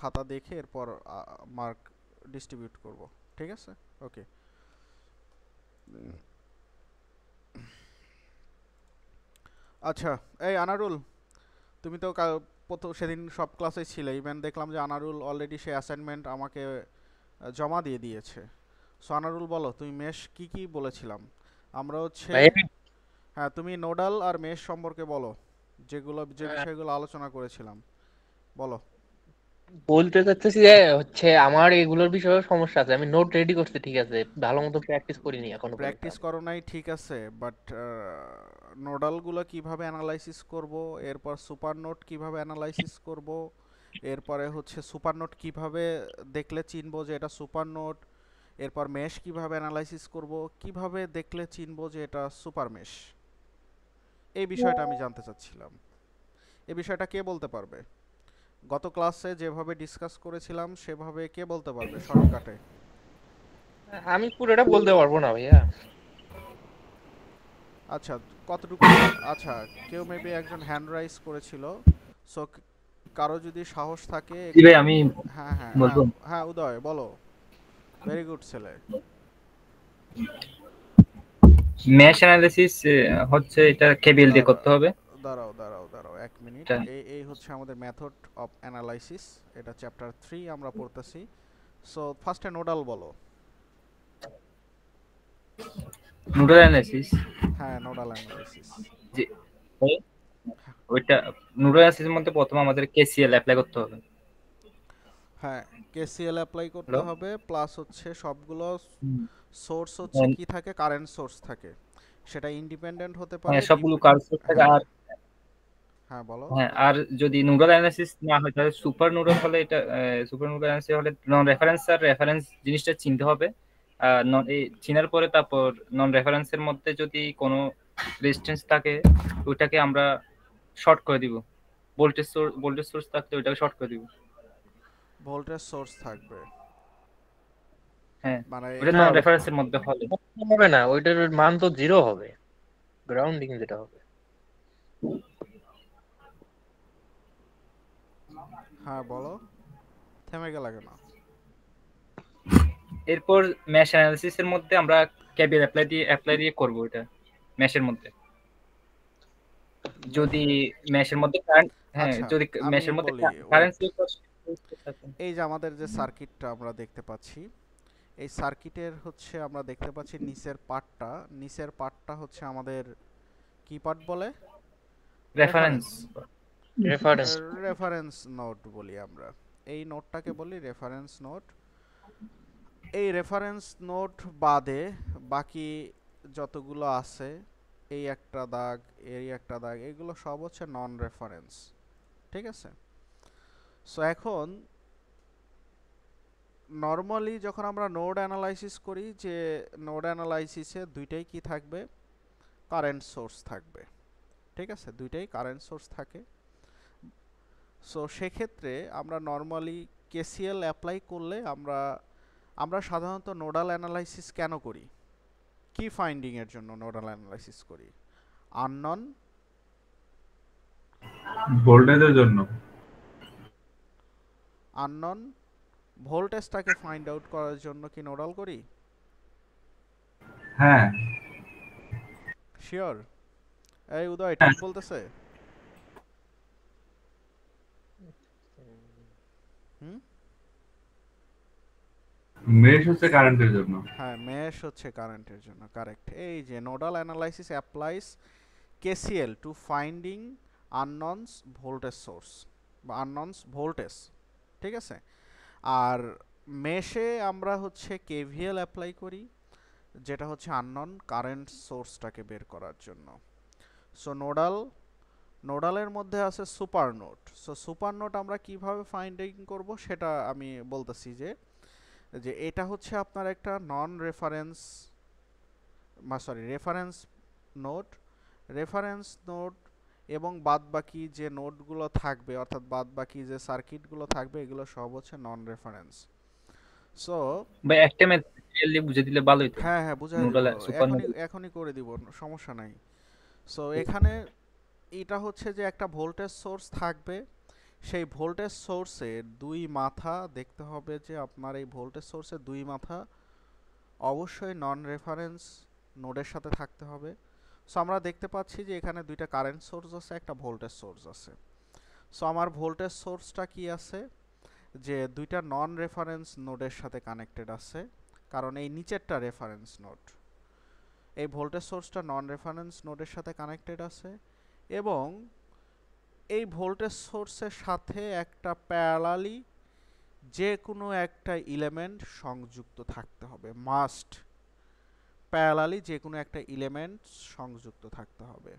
খাতা দেখে এরপর মার্ক ডিস্ট্রিবিউট করব, ঠিক আছে? ওকে। আচ্ছা, এই আনারুল, তুমি তো সেদিন সব ক্লাসে ছিলে, ইভেন দেখলাম যে আনারুল অলরেডি সে অ্যাসাইনমেন্ট আমাকে জমা দিয়ে দিয়েছে। সো আনারুল বলো, তুমি মেশ কি কি বলেছিলাম আমরা হচ্ছে। ভাই আমি হ্যাঁ, তুমি নোডাল আর মেশ সম্পর্কে বলো, যে আহ, বিষয়গুলো আলোচনা করেছিলাম, বলো। বলতে চাচ্ছি যে হচ্ছে আমার এগুলোর বিষয়ে সমস্যা আছে। আমি নোট রেডি করছি ঠিক আছে, ভালো মতো প্র্যাকটিস করিনি এখনো পর্যন্ত। প্র্যাকটিস করো নাই ঠিক আছে, বাট নোডালগুলো কিভাবে অ্যানালাইসিস করব, এরপর সুপার নোট কিভাবে অ্যানালাইসিস করব, এরপরে হচ্ছে সুপার নোট কিভাবে দেখলে চিনবো যে এটা সুপার নোট, এরপর মেশ কিভাবে অ্যানালাইসিস করব, কিভাবে দেখলে চিনবো যে এটা সুপার মেশ, এই বিষয়টা আমি জানতে চাচ্ছিলাম। এই বিষয়টা কে বলতে পারবে? গত ক্লাসে যেভাবে ডিসকাস করেছিলাম সেভাবে কে বলতে পারবে শর্টকাটে? আমি পুরোটা বলতে পারবো না ভাইয়া। আচ্ছা, কতটুকু আচ্ছা, কেউ মেবি একজন হ্যান্ড রাইজ করেছিল। সো কারো যদি সাহস থাকে জি একটু। ভাই, আমি হ্যাঁ হ্যাঁ হ্যাঁ বলবো। হ্যাঁ, উদয় বলো। ভেরি গুড ছেলে। ম্যাশ অ্যানালিসিস হচ্ছে এটা কেবিএল দিয়ে দাঁড়া করতে হবে। দাঁড়াও দাঁড়াও দাঁড়াও এক মিনিট। এটা এই হচ্ছে আমাদের মেথড অফ অ্যানালাইসিস, এটা চ্যাপ্টার 3 আমরা পড়তেছি। সো ফার্স্টে নোডাল বলো। নোডাল অ্যানালিসিস, হ্যাঁ, নোডাল অ্যানালাইসিস। যে ওইটা নোডাল অ্যানালিসিসের মধ্যে প্রথমে আমাদের কেসিএল অ্যাপ্লাই করতে হবে। হ্যাঁ, কেসিএল অ্যাপ্লাই করতে হ্যালো। হবে, প্লাস হচ্ছে সবগুলো সোর্স হচ্ছে হ্যাঁ, কি থাকে, কারেন্ট সোর্স থাকে। সেটা ইন্ডিপেন্ডেন্ট হতে পারে হ্যাঁ, সবগুলো কার্স থাকে। হ্যাঁ আর হ্যাঁ বলো। হ্যাঁ, আর যদি নোডাল অ্যানালিসিস না হয় তাহলে সুপার নোডাল হলে এটা সুপার নোডাল অ্যানালিসিস হলে নন রেফারেন্স আর রেফারেন্স জিনিসটা চিনতে হবে। এই চিনার পরে তারপর নন রেফারেন্সের মধ্যে যদি কোনো রেজিস্ট্যান্স থাকে ওইটাকে আমরা শর্ট করে দিব। ভোল্টেজ সোর্স থাকলে ওইটাকে শর্ট করে দিব। ভোল্টেজ সোর্স থাকবে, হ্যাঁ, মানে ওটা না নন রেফারেন্সের মধ্যে হলে। হবে না, ওইটার মান তো জিরো হবে, গ্রাউন্ডিং যেটা হবে। হ্যাঁ বলো, থেমে গেল কেন? এরপর ম্যাশ অ্যানালিসিস এর মধ্যে আমরা কেবিএল অ্যাপ্লাই দিয়ে করব এটা ম্যাশের মধ্যে। যদি ম্যাশের মধ্যে কারেন্ট, হ্যাঁ আচ্ছা, যদি আমি ম্যাশের মধ্যে বলি, কারেন্ট ওয়েট। থাকে। এই যে আমাদের যে সার্কিটটা আমরা দেখতে পাচ্ছি, এই সার্কিটের হচ্ছে আমরা দেখতে পাচ্ছি নিচের পার্টটা হচ্ছে আমাদের কি পার্ট বলে? Reference. Reference. Reference. Reference node বলি আমরা, এই নোডটাকে বলি রেফারেন্স নোড। এই রেফারেন্স নোড বাদে বাকি যতগুলো আছে, এই একটা দাগ, এই একটা দাগ, এগুলো সব হচ্ছে নন রেফারেন্স, ঠিক আছে? সো এখন নর্মালি যখন আমরা নোড অ্যানালাইসিস করি, যে নোড অ্যানালাইসিসে দুইটাই কি থাকবে, কারেন্ট সোর্স থাকবে, ঠিক আছে? দুইটাই কারেন্ট সোর্স থাকে। সো সেক্ষেত্রে আমরা নর্মালি কেসিএল অ্যাপ্লাই করলে আমরা আমরা সাধারণত নোডাল অ্যানালাইসিস কেন করি, কি ফাইন্ডিং এর জন্য নোডাল অ্যানালাইসিস করি? আননন, ভোল্টেজের জন্য। আননন ভোল্টেজটাকে ফাইন্ড আউট করার জন্য কি নোডাল করি? হ্যাঁ শিওর? এই উদয় হ্যাঁ, ঠিক বলতেছে? হুম। মেশ হচ্ছে কারেন্টের জন্য। হ্যাঁ, মেশ হচ্ছে কারেন্টের জন্য, কারেক্ট। এই যে nodal analysis applies KCL to finding unknowns voltage source বা আনননস ভোল্টেজ, ঠিক আছে? আর মেশে আমরা হচ্ছে কেভিএল অ্যাপ্লাই করি, যেটা হচ্ছে আননন কারেন্ট সোর্সটাকে বের করার জন্য। সো নোডালের মধ্যে আছে super node. So super node আমরা কিভাবে ফাইন্ডিং করব সেটা আমি বলতেছি, যে যে এটা হচ্ছে আপনার একটা non reference, reference node. Reference node এবং বাদবাকি যে নোডগুলো থাকবে, অর্থাৎ বাদবাকি যে সার্কিটগুলো থাকবে, এগুলো সব হচ্ছে নন রেফারেন্স। সো বা একটা ম্যাটেরিয়াল দিয়ে বুঝে দিলে ভালোই তো। হ্যাঁ হ্যাঁ, বুঝাই দিব, নোডাল সুপার এখনই নোডাল। এখনই করে দিব, সমস্যা নাই। সো এখানে এটা হচ্ছে যে একটা ভোল্টেজ সোর্স থাকবে, সেই ভোল্টেজ সোর্সের দুই মাথা দেখতে হবে যে আপনার এই ভোল্টেজ সোর্সের দুই মাথা অবশ্যই নন রেফারেন্স নোডের সাথে থাকতে হবে। সো আমরা দেখতে পাচ্ছি যে এখানে দুইটা কারেন্ট সোর্স আছে, একটা ভোল্টেজ সোর্স আছে। সো আমার ভোল্টেজ সোর্সটা কি আছে, যে দুইটা নন রেফারেন্স নোডের সাথে কানেক্টেড আছে, কারণ এই নিচেরটা রেফারেন্স নোড। এই ভোল্টেজ সোর্সটা নন রেফারেন্স নোডের সাথে কানেক্টেড আছে এবং এই ভোল্টেজ সোর্সের সাথে একটা প্যারালালি যে কোনো একটা এলিমেন্ট সংযুক্ত থাকতে হবে, মাস্ট প্যারালালি যে কোনো একটা এলিমেন্ট সংযুক্ত থাকতে হবে।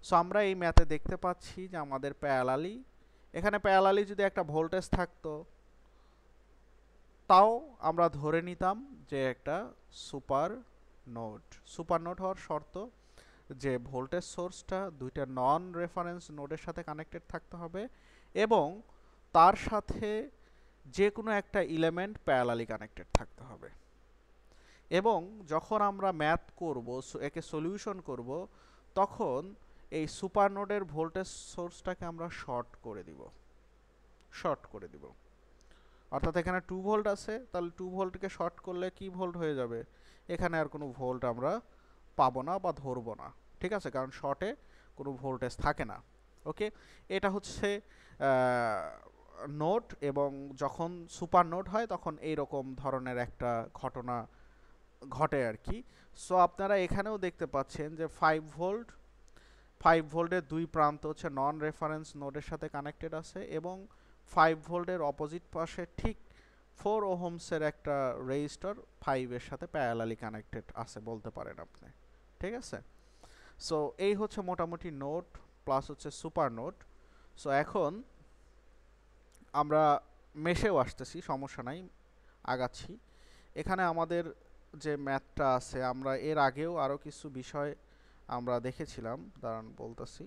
সো আমরা এই ম্যাথে দেখতে পাচ্ছি যে আমাদের প্যারালালি, এখানে প্যারালালি যদি একটা ভোল্টেজ থাকতো তাও আমরা ধরে নিতাম যে একটা সুপার নোড হওয়ার শর্ত যে ভোল্টেজ সোর্সটা দুইটা নন রেফারেন্স নোডের সাথে কানেক্টেড থাকতে হবে এবং তার সাথে যে কোনো একটা এলিমেন্ট প্যারালালি কানেক্টেড থাকতে হবে। এবং যখন আমরা ম্যাথ করব, একে সলিউশন করব, তখন এই সুপার নোডের ভোল্টেজ সোর্সটাকে আমরা শর্ট করে দিব। অর্থাৎ এখানে 2 ভোল্ট আছে, তাহলে 2 ভোল্টকে শর্ট করলে কি ভোল্ট হয়ে যাবে, এখানে আর কোনো ভোল্ট আমরা পাবো না বা ধরবো না, ঠিক আছে, কারণ শর্টে কোনো ভোল্টেজ থাকে না। ওকে, এটা হচ্ছে নোড, এবং যখন সুপার নোড হয় তখন এইরকম ধরনের একটা ঘটনা ঘটে আর কি। সো আপনারা এখানেও দেখতে পাচ্ছেন যে 5 ভোল্টের দুই প্রান্ত হচ্ছে নন রেফারেন্স নোডের সাথে কানেক্টেড আছে এবং 5 ভোল্টের অপোজিট পাশে ঠিক 4 ওহমসের একটা রেজিস্টর 5 এর সাথে প্যারালালি কানেক্টেড আছে বলতে পারেন আপনি, ঠিক আছে। সো এই হচ্ছে মোটামুটি নোড প্লাস হচ্ছে সুপার নোড। সো এখন আমরা মেশেও আসতেছি, সমস্যা নাই, আগাচ্ছি। এখানে আমাদের যে ম্যাথটা আছে, আমরা এর আগেও আরও কিছু বিষয় আমরা দেখেছিলাম, দাঁড়ান বলতেছি।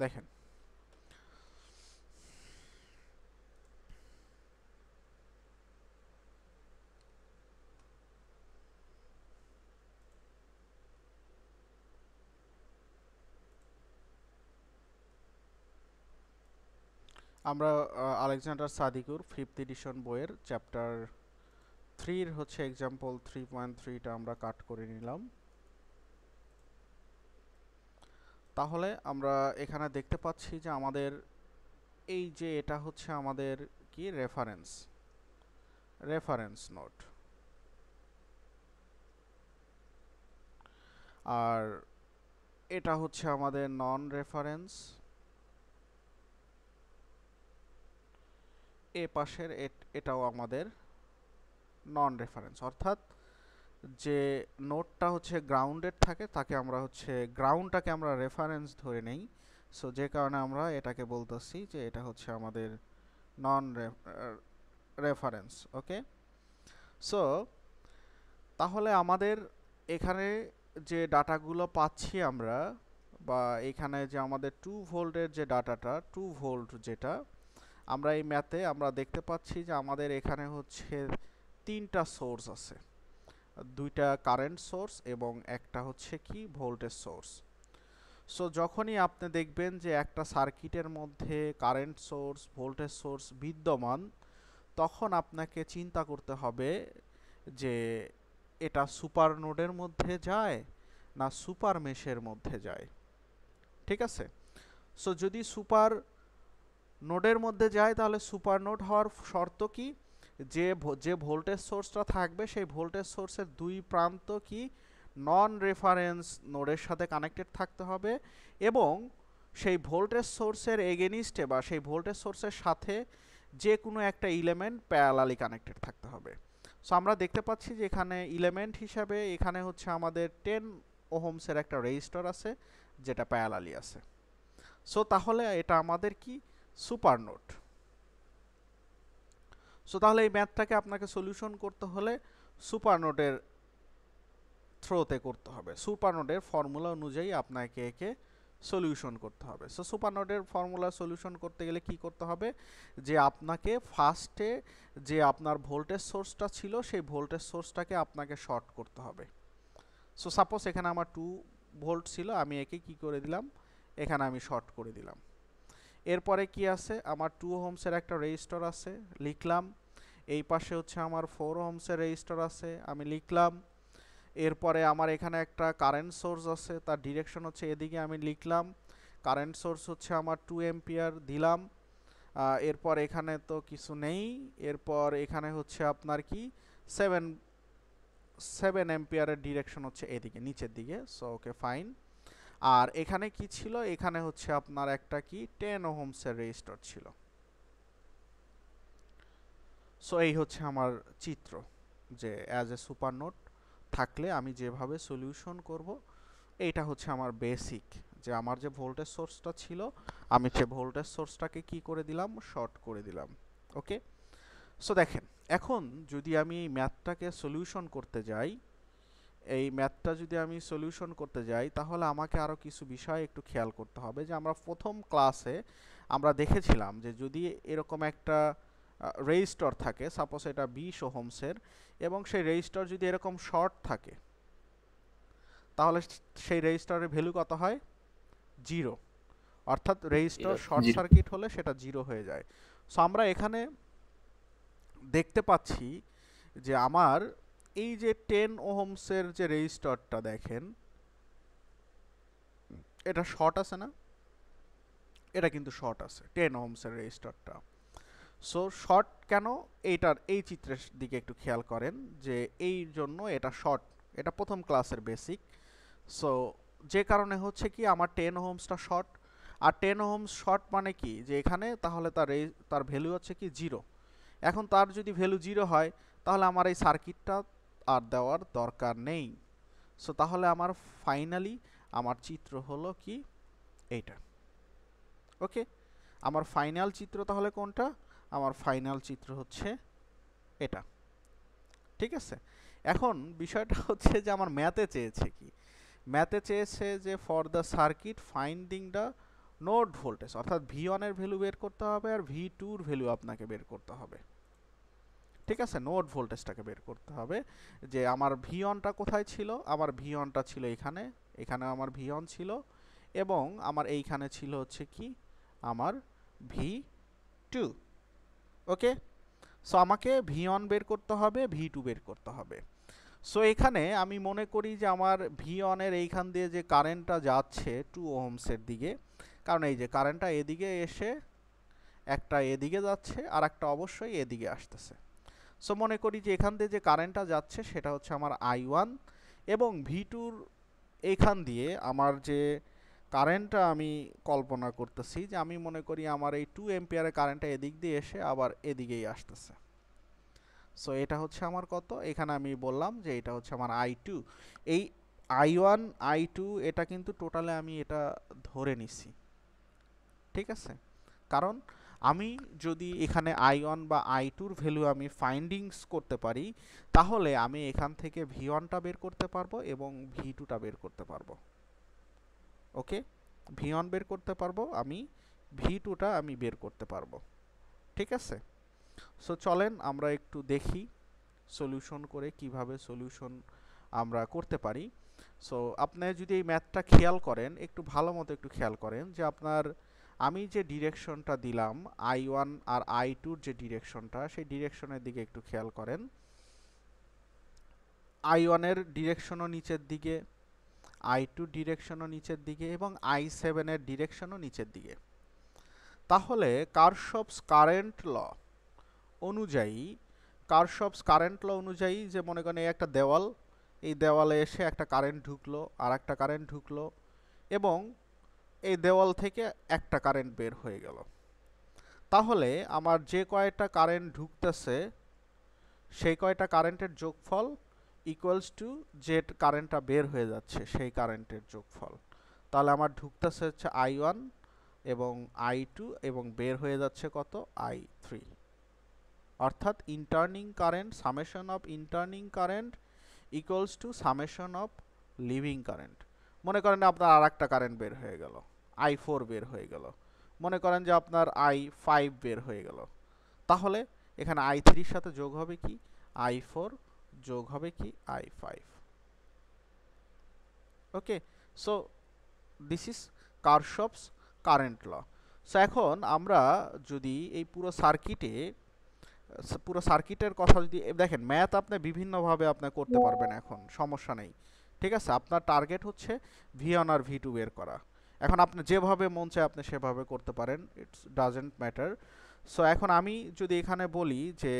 দেখেন, আমরা আলেকজান্ডার সাদিকুর 5th এডিশন বইয়ের চ্যাপ্টার 3 হচ্ছে এক্সাম্পল 3.3টা আমরা কাট করে নিলাম। তাহলে আমরা এখানে দেখতে পাচ্ছি যে আমাদের এই যে এটা হচ্ছে আমাদের কি রেফারেন্স নোড, আর এটা হচ্ছে আমাদের নন রেফারেন্স, এ পাশের এটাও আমাদের নন রেফারেন্স। অর্থাৎ যে নোডটা হচ্ছে গ্রাউন্ডেড থাকে তাকে আমরা হচ্ছে গ্রাউন্ডটাকে আমরা রেফারেন্স ধরে নেই। সো যে কারণে আমরা এটাকে বলতেছি যে এটা হচ্ছে আমাদের নন রেফারেন্স। ওকে, সো তাহলে আমাদের এখানে যে ডাটাগুলো পাচ্ছি আমরা, বা এখানে যে আমাদের 2 ভোল্টের যে ডাটাটা, 2 ভোল্ট যেটা আমরা এই ম্যাথে আমরা দেখতে পাচ্ছি যে আমাদের এখানে হচ্ছে 3টা সোর্স আছে, 2টা কারেন্ট সোর্স এবং একটা হচ্ছে কি ভোল্টেজ সোর্স। সো যখনই আপনি দেখবেন যে একটা সার্কিটের মধ্যে কারেন্ট সোর্স ভোল্টেজ সোর্স বিদ্যমান, তখন আপনাকে চিন্তা করতে হবে যে এটা সুপার নোডের মধ্যে যায় না সুপার মেশের মধ্যে যায়, ঠিক আছে। সো যদি সুপার নোডের মধ্যে যায় তাহলে সুপার নোড হওয়ার শর্ত কি, যে ভোল্টেজ সোর্সটা থাকবে সেই ভোল্টেজ সোর্সের দুই প্রান্ত কি নন রেফারেন্স নোডের সাথে কানেক্টেড থাকতে হবে এবং সেই ভোল্টেজ সোর্সের এগেনিস্টে বা সেই ভোল্টেজ সোর্সের সাথে যে কোনো একটা এলিমেন্ট প্যারালালি কানেক্টেড থাকতে হবে। সো আমরা দেখতে পাচ্ছি যে এখানে এলিমেন্ট হিসাবে এখানে হচ্ছে আমাদের 10 ওহমসের একটা রেজিস্টর আছে যেটা প্যারালালি আছে। সো তাহলে এটা আমাদের কি সুপার নোড। সো তাহলে এই ম্যাথটাকে আপনাকে সলিউশন করতে হলে সুপার নোডের থ্রোতে করতে হবে, সুপার নোডের ফর্মুলা অনুযায়ী আপনাকে একে সলিউশন করতে হবে। সো সুপার নোডের ফর্মুলা সলিউশন করতে গেলে কি করতে হবে, যে আপনাকে ফার্স্টে যে আপনার ভোল্টেজ সোর্সটা ছিল সেই ভোল্টেজ সোর্সটাকে আপনাকে শর্ট করতে হবে। সো সাপোজ এখানে আমার 2 ভোল্ট ছিল, আমি একে কি করে দিলাম, এখানে আমি শর্ট করে দিলাম। এরপরে কি আছে, আমার 2 ওহমসের একটা রেজিস্টর আছে, লিখলাম। এই পাশে হচ্ছে আমার 4 ওহমসের রেজিস্টর আছে, আমি লিখলাম। এরপরে আমার এখানে একটা কারেন্ট সোর্স আছে, তার ডিরেকশন হচ্ছে এদিকে, আমি লিখলাম। কারেন্ট সোর্স হচ্ছে আমার 2 এম্পিয়ার দিলাম। এরপর এখানে তো কিছু নেই, এরপর এখানে হচ্ছে আপনার কি 7 এম্পিয়ারের ডিরেকশন হচ্ছে এদিকে নিচের দিকে। So okay fine. আর এখানে কি ছিল, এখানে হচ্ছে আপনার একটা কি 10 ওহমসের রেজিস্টর ছিল। সো এই হচ্ছে আমার চিত্র, যে অ্যাজ এ সুপার নোড থাকলে আমি যেভাবে সলিউশন করব, এইটা হচ্ছে আমার বেসিক, যে আমার যে ভোল্টেজ সোর্সটা ছিল আমি সে ভোল্টেজ সোর্সটাকে কি করে দিলাম, শর্ট করে দিলাম। ওকে, সো দেখেন এখন যদি আমি এই ম্যাথটাকে সলিউশন করতে যাই, এই ম্যাথটা যদি আমি সলিউশন করতে যাই, তাহলে আমাকে আরও কিছু বিষয় একটু খেয়াল করতে হবে। যে আমরা প্রথম ক্লাসে আমরা দেখেছিলাম যে যদি এরকম একটা রেজিস্টর থাকে, সাপোজ এটা 20 ওহমসের, এবং সেই রেজিস্টর যদি এরকম শর্ট থাকে, তাহলে সেই রেজিস্টরের ভ্যালু কত হয়, 0। অর্থাৎ রেজিস্টর শর্ট সার্কিট হলে সেটা 0 হয়ে যায়। সো আমরা এখানে দেখতে পাচ্ছি যে আমার এই যে 10 ওহমসের যে রেজিস্টরটা দেখেন, এটা শর্ট আছে না, এটা কিন্তু শর্ট আছে 10 ওহমসের রেজিস্টরটা। সো শর্ট কেন, এইটার এই চিত্রের দিকে একটু খেয়াল করেন, যে এই জন্য এটা শর্ট, এটা প্রথম ক্লাসের বেসিক। সো যে কারণে হচ্ছে কি আমার 10 ওহমসটা শর্ট, আর 10 ওহমস শর্ট মানে কি, যে এখানে তাহলে তার ভ্যালু হচ্ছে কি 0। এখন তার যদি ভ্যালু 0 হয়, তাহলে আমার এই সার্কিটটা আর দেওয়ার দরকার নেই। সো তাহলে আমার ফাইনালি আমার চিত্র হলো কি এইটা। ওকে, আমার ফাইনাল চিত্র তাহলে কোনটা, আমার ফাইনাল চিত্র হচ্ছে এটা। ঠিক আছে, এখন বিষয়টা হচ্ছে যে আমার ম্যাথে চেয়েছে কি, ম্যাথে চেয়েছে যে for the circuit finding the node voltage, অর্থাৎ V1 এর ভ্যালু বের করতে হবে আর V2 এর ভ্যালু আপনাকে বের করতে হবে। ঠিক আছে, নোড ভোল্টেজটাকে বের করতে হবে, যে আমার V1টা কোথায় ছিল, আমার V1টা ছিল এখানে, এখানে আমার V1 ছিল, এবং আমার এইখানে ছিল হচ্ছে কি আমার V2। ওকে, সো আমাকে V1 বের করতে হবে, V2 বের করতে হবে। সো এখানে আমি মনে করি যে আমার V1 এর এইখান দিয়ে যে কারেন্টটা যাচ্ছে 2 ওহমসের দিকে, কারণ এই যে কারেন্টটা এদিকে এসে একটা এদিকে যাচ্ছে আর একটা অবশ্যই এদিকে আসতেছে। সো মনে করি যে এখান দিয়ে যে কারেন্টটা যাচ্ছে সেটা হচ্ছে আমার I1, এবং V2'র এইখান দিয়ে আমার যে কারেন্টটা আমি কল্পনা করতেছি, যে আমি মনে করি আমার এই 2 এম্পিয়ারের কারেন্টটা এদিক দিয়ে এসে আবার এদিকেই আসতেছে। সো এটা হচ্ছে আমার কত, এখানে আমি বললাম যে এটা হচ্ছে আমার I2। এই I1 I2 এটা কিন্তু টোটালে আমি এটা ধরে নিছি। ঠিক আছে, কারণ আমি যদি এখানে I1 বা I2'র ভ্যালু আমি ফাইন্ডিংস করতে পারি, তাহলে আমি এখান থেকে V1টা বের করতে পারবো এবং V2টা বের করতে পারবো। ওকে, V1 বের করতে পারবো, আমি V2টা আমি বের করতে পারবো। ঠিক আছে, সো চলেন আমরা একটু দেখি সলিউশন করে কিভাবে সলিউশন আমরা করতে পারি। সো আপনি যদি এই ম্যাথটা খেয়াল করেন, একটু ভালো মতো একটু খেয়াল করেন, যে আপনার আমি যে ডিরেকশনটা দিলাম I1 আর I2'র যে ডিরেকশনটা, সেই ডিরেকশনের দিকে একটু খেয়াল করেন। I1 এর ডিরেকশনও নিচের দিকে, I2 ডিরেকশনও নিচের দিকে, এবং I7 এর ডিরেকশনও নিচের দিকে। তাহলে কারশফস কারেন্ট ল অনুযায়ী, কারশফস কারেন্ট ল অনুযায়ী, যে মনে করেন এই একটা দেওয়াল, এই দেওয়ালে এসে একটা কারেন্ট ঢুকলো, আর একটা কারেন্ট ঢুকলো, এবং এই দেওয়াল থেকে একটা কারেন্ট বের হয়ে গেল। তাহলে আমার যে কয়টা কারেন্ট ঢুকতেছে সেই কয়টা কারেন্টের যোগফল ইকুয়ালস টু যে কারেন্টটা বের হয়ে যাচ্ছে সেই কারেন্টের যোগফল। তাহলে আমার ঢুকতেছে হচ্ছে I1 এবং I2, এবং বের হয়ে যাচ্ছে কত, I3। অর্থাৎ entering current, summation of entering current equals to summation of leaving current. মনে করেন আপনার আর একটা কারেন্ট বের হয়ে গেল, I4 বের হয়ে গেল, মনে করেন যে আপনার I5 বের হয়ে গেল, তাহলে এখানে I3 সাথে যোগ হবে কি I4 যোগ হবে কি I5। Okay, so this is Kirchhoff's current law. So এখন আমরা যদি এই পুরো সার্কিটের কথা যদি দেখেন, ম্যাথ আপনি বিভিন্নভাবে আপনি করতে পারবেন, এখন সমস্যা নেই, ঠিক আছে। আপনার টার্গেট হচ্ছে V1 আর V2 বের করা। এখন আপনি যেভাবে মন চায় আপনি সেভাবে করতে পারেন, ইটস ডাজেন্ট ম্যাটার। সো এখন আমি যদি এখানে বলি যে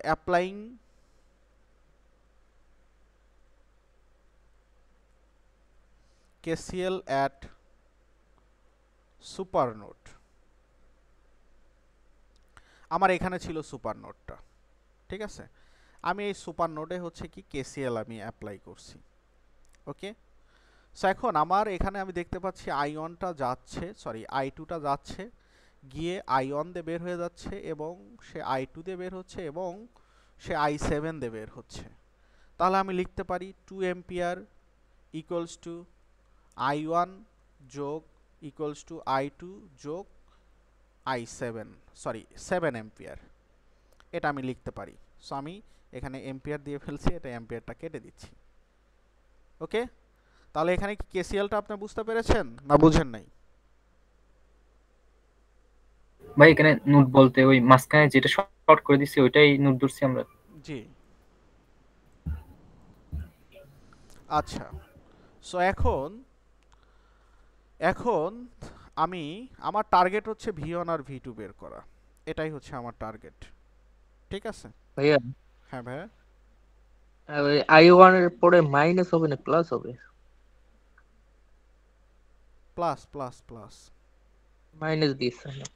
applying KCL at super node, আমার এখানে ছিল সুপার নোডটা, ঠিক আছে। আমি এই সুপার নোডে হচ্ছে কি KCL আমি অ্যাপ্লাই করছি। ওকে, সো এখন আমার এখানে আমি দেখতে পাচ্ছি I1টা যাচ্ছে, সরি I2টা যাচ্ছে, গিয়ে I1 দিয়ে বের হয়ে যাচ্ছে, এবং সে I2 দিয়ে বের হচ্ছে, এবং সে I7 দিয়ে বের হচ্ছে। তাহলে আমি লিখতে পারি 2 এম্পিয়ার ইকুয়ালস টু I1 যোগ ইকুয়ালস টু I2 যোগ I7, সরি 7 এম্পিয়ার, এটা আমি লিখতে পারি। সো আমি এখানে এম্পিয়ার দিয়ে ফেলছি, এটা এম্পিয়ারটা কেটে দিচ্ছি। ওকে, তাহলে এখানে কি KCLটা আপনি বুঝতে পেরেছেন না বুঝেন নাই? ভাই এখানে নোট বলতে ওই মাঝখানে যেটা শর্ট করে দিছি ওইটাই নোট ধরছি আমরা। জি, আচ্ছা। সো এখন আমি আমার টার্গেট হচ্ছে V1 আর V2 বের করা, এটাই হচ্ছে আমার টার্গেট, ঠিক আছে। ভাইয়া হ্যাঁ ভাইয়া, I1 এর পরে মাইনাস হবে না প্লাস হবে? প্লাস প্লাস প্লাস, মাইনাস দিয়েছে না।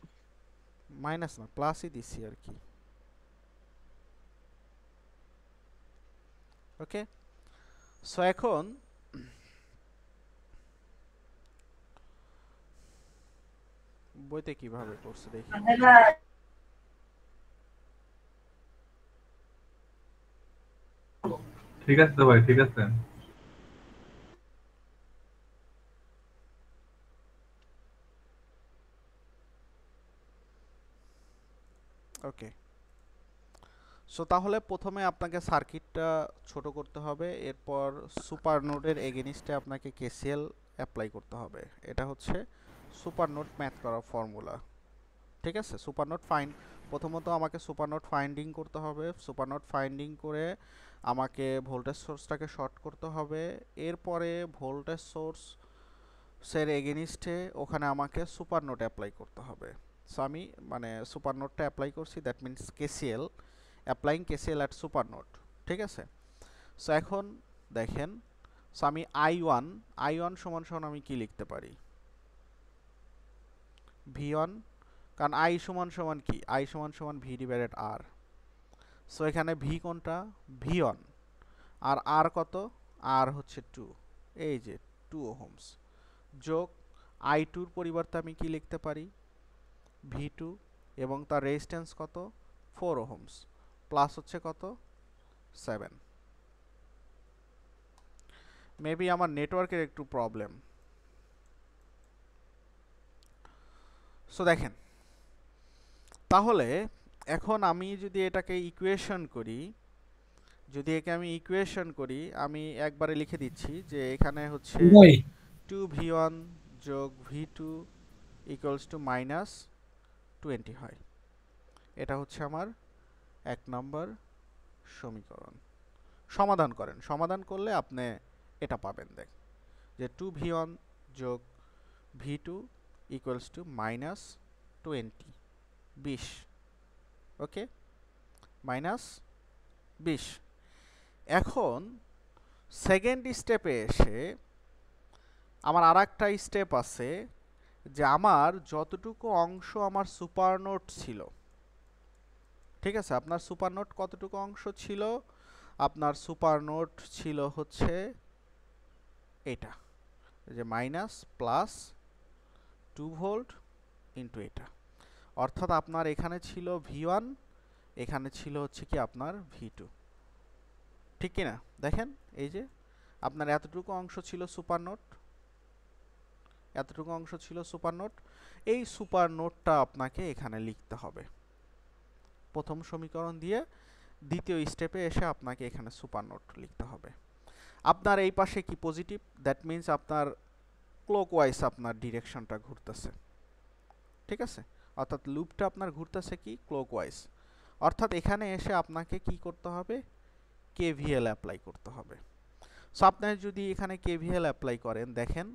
মাইনাস না প্লাসই দিচ্ছি আর কি। ওকে, সো এখন বইতে কিভাবে করছে দেখি। ঠিক আছে তো ভাই, ঠিক আছে। ওকে, সো তাহলে প্রথমে আপনাকে সার্কিটটা ছোট করতে হবে, এরপর সুপার নোডের এগেনিস্টে আপনাকে KCL অ্যাপ্লাই করতে হবে। এটা হচ্ছে সুপার নোড ম্যাথ করার ফর্মুলা, ঠিক আছে। সুপার নোড প্রথমত আমাকে সুপার নোড ফাইন্ডিং করতে হবে। সুপার নোড ফাইন্ডিং করে আমাকে ভোল্টেজ সোর্সটাকে শর্ট করতে হবে, এরপরে ভোল্টেজ সোর্সের এগেনিস্টে ওখানে আমাকে সুপার নোড অ্যাপ্লাই করতে হবে। সো আমি মানে সুপার নোডটা অ্যাপ্লাই করছি, that means KCL, applying KCL at super node, ঠিক আছে। সো এখন দেখেন, সো আমি I1 সমান সমান আমি কি লিখতে পারি V1, কারণ I সমান সমান কি, I সমান সমান V ডিভাইডেড R। সো এখানে V কোনটা, V1, আর R কত, R হচ্ছে 2, এই যে 2 ওহমস, যোগ I2 এর পরিবর্তে আমি কি লিখতে পারি V2, এবং তার রেজিস্ট্যান্স কত 4 ওহমস, প্লাস হচ্ছে কত 7। মেবি আমার নেটওয়ার্কের একটু প্রবলেম। সো দেখেন, তাহলে এখন আমি যদি এটাকে ইকুয়েশন করি, আমি একবারে লিখে দিচ্ছি যে এখানে হচ্ছে 2V1 যোগ V2 ইকুয়ালস টু -20 হয়। এটা হচ্ছে আমার 1 নম্বর সমীকরণ। সমাধান করলে আপনি এটা পাবেন, দেখ যে 2V1 যোগ V2 ইকুয়ালস টু -20। ওকে, -20। এখন সেকেন্ড স্টেপে এসে আমার আর একটা স্টেপ আছে, যে আমার যতটুকু অংশ আমার সুপার নোড ছিল, ঠিক আছে। আপনার সুপার নোড কতটুকু অংশ ছিল, আপনার সুপার নোড ছিল হচ্ছে এটা, যে -+2 ভোল্ট ইন্টু এটা, অর্থাৎ আপনার এখানে ছিল V1, এখানে ছিল হচ্ছে কি আপনার V2, ঠিক কিনা দেখেন। এই যে আপনার এতটুকু অংশ ছিল সুপার নোড, এতটুকু অংশ ছিল সুপার নোড। এই সুপার নোডটা আপনাকে এখানে লিখতে হবে প্রথম সমীকরণ দিয়ে। দ্বিতীয় স্টেপে এসে আপনাকে এখানে সুপার নোড লিখতে হবে। আপনার এই পাশে কি পজিটিভ, দ্যাট মিন্স আপনার ক্লকওয়াইজ আপনার ডিরেকশনটা ঘুরতেছে, ঠিক আছে? অর্থাৎ লুপটা আপনার ঘুরতেছে কি ক্লকওয়াইজ। অর্থাৎ এখানে এসে আপনাকে কি করতে হবে, কেভিএল অ্যাপ্লাই করতে হবে। সো আপনি যদি এখানে কেভিএল অ্যাপ্লাই করেন, দেখেন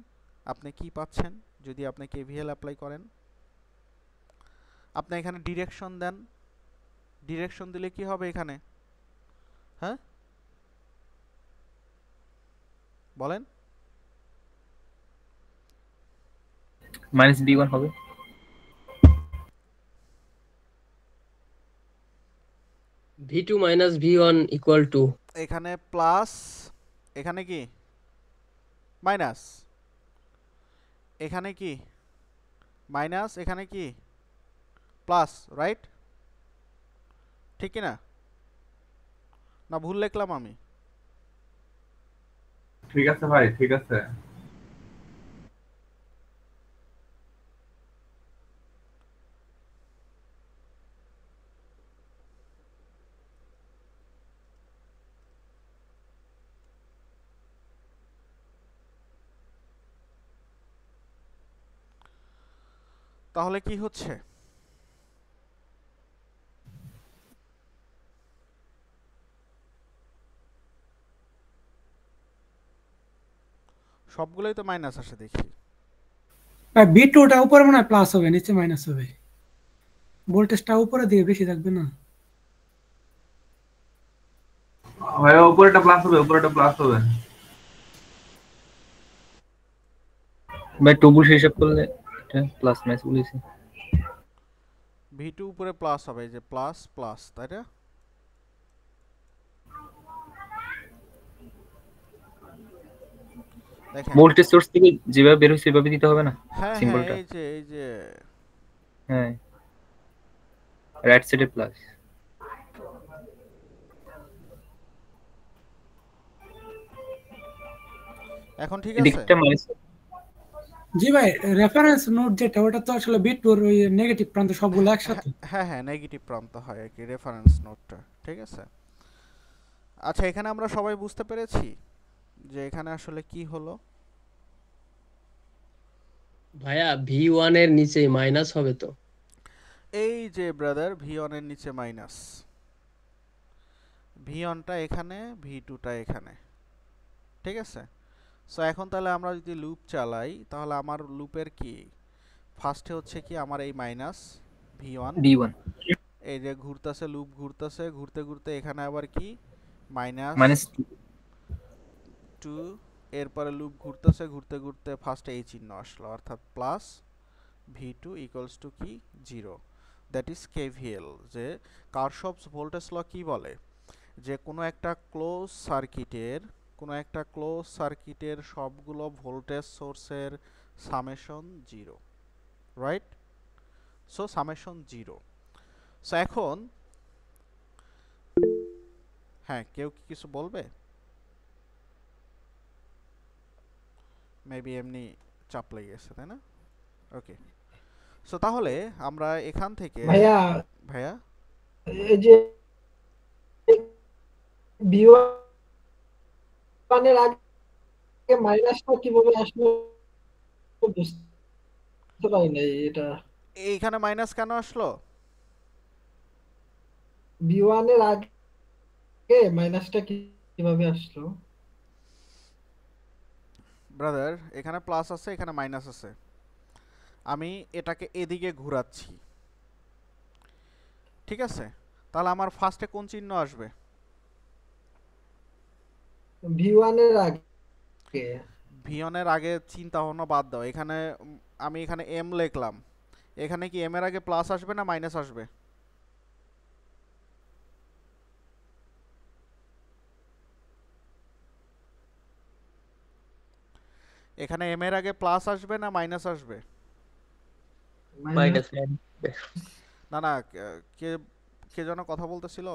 আপনি কি পাচ্ছেন। যদি আপনি কেভিএল অ্যাপ্লাই করেন, আপনি এখানে ডিরেকশন দেন, ডিরেকশন দিলে কি হবে এখানে, হ্যাঁ বলেন? -b1 হবে। v2 minus v1 equal to এখানে প্লাস, এখানে কি মাইনাস, এখানে কি মাইনাস, এখানে কি প্লাস, রাইট? ঠিক কি না? না ভুল লিখলাম আমি? ঠিক আছে ভাই, ঠিক আছে। তাহলে কি হচ্ছে, সবগুলোই তো মাইনাস আসে দেখি। বি2টা উপরে মনে হয় প্লাস হবে, নিচে মাইনাস হবে। ভোল্টেজটা উপরে দিকে বেশি থাকবে না? ভাই উপরেটা প্লাস হবে, উপরেটা প্লাস হবে। ভাই টবুল হিসাব করলে এটা প্লাস মাইনাস বলেছি। ভি2 উপরে প্লাস হবে, এই যে প্লাস প্লাস, তাই না? দেখেন ভোল্টেজ সোর্স থেকে যেভাবে বের হইছে সেভাবে দিতে হবে না হ্যাঁ হ্যাঁ, সিম্বলটা? এই যে হ্যাঁ, রাইট সাইডে প্লাস। এখন ঠিক আছে? এদিকটা মাইনাস। জি ভাই, রেফারেন্স নোড যেটা, ওটা তো আসলে বি2 ওই নেগেটিভ প্রান্ত সবগুলো একসাথে। হ্যাঁ হ্যাঁ, নেগেটিভ প্রান্ত হয় আর কি রেফারেন্স নোটটা, ঠিক আছে? আচ্ছা, এখানে আমরা সবাই বুঝতে পেরেছি যে এখানে আসলে কি হলো। ভাইয়া v1 এর নিচে মাইনাস হবে তো? এই যে ব্রাদার, ভি1 এর নিচে মাইনাস, ভি1টা এখানে, ভি2টা এখানে, ঠিক আছে? সো এখন তাহলে আমরা যদি লুপ চালাই, তাহলে আমার লুপের কি ফার্স্টে হচ্ছে কি আমার এই মাইনাস ভি1, b1 এই যে ঘুরতেছে, লুপ ঘুরতেছে, ঘুরতে ঘুরতে এখানে আবার কি মাইনাস মাইনাস 2, এরপরে লুপ ঘুরতেছে, ঘুরতে ঘুরতে ফার্স্টে এই চিহ্ন আসলো, অর্থাৎ প্লাস ভি2 ইকুয়ালস টু কি 0, দ্যাট ইজ কেভিএল। যে কারশফস ভোল্টেজ ল কি বলে, যে কোনো একটা ক্লোজ সার্কিটের সবগুলো ভোল্টেজ সোর্সের summation 0, right? So summation 0। So এখন হ্যাঁ, কেউ কি কিছু বলবে? মেবি এমনি চাপ লেগে গেছে, তাই না? ওকে, সো তাহলে আমরা এখান থেকে ভাইয়া ভাইয়া এই যে v1 এর আগে মাইনাসটা কিভাবে আসলো বুঝতে পারি না। এটা এইখানে মাইনাস কেন আসলো? v1 এর আগে মাইনাসটা কিভাবে আসলো? ব্রাদার, এখানে প্লাস আছে, এখানে মাইনাস আছে, আমি এটাকে এদিকে ঘোরাচ্ছি, ঠিক আছে? তাহলে আমার ফার্স্টে কোন চিহ্ন আসবে? v1 এর আগে ভি1 এর আগে চিন্তা ভাবনা বাদ দাও, এখানে আমি এখানে এম লিখলাম, এখানে কি এম এর আগে প্লাস আসবে না মাইনাস আসবে? এখানে এম এর আগে প্লাস আসবে না মাইনাস আসবে? মাইনাস। না না, কে কে যেন কথা বলতেছিল,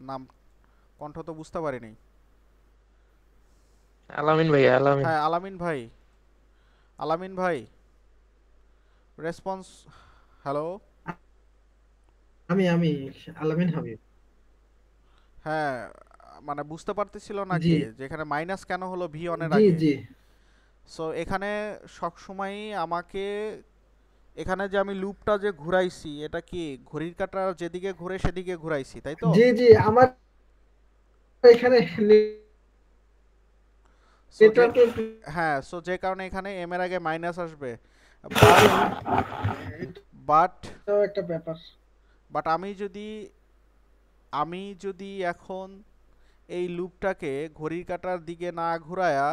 নাম কণ্ঠ তো বুঝতে পারিনি। আলামিন ভাই, আলামিন। হ্যাঁ আলামিন ভাই রেসপন্স। হ্যালো। আমি আলামিন হাবিব। হ্যাঁ, মানে বুঝতে পারতেছিল জি নাকি যেখানে মাইনাস কেন হলো ভি অনের জি আগে? জি সো এখানে সবসময়ই আমাকে, এখানে যে আমি লুপটা যে ঘুরাইছি এটা কি ঘড়ির কাঁটা যেদিকে ঘুরে সেদিকে ঘুরাইছি, তাই তো? জি জি আমার এখানে সো যে, নেটওয়ার্কের হ্যাঁ, সো যে কারণে এখানে এম এর আগে মাইনাস আসবে। বাট বাট একটা ব্যাপার। বাট আমি যদি এখন এই লুপটাকে ঘড়ির কাঁটার দিকে না ঘুরায়া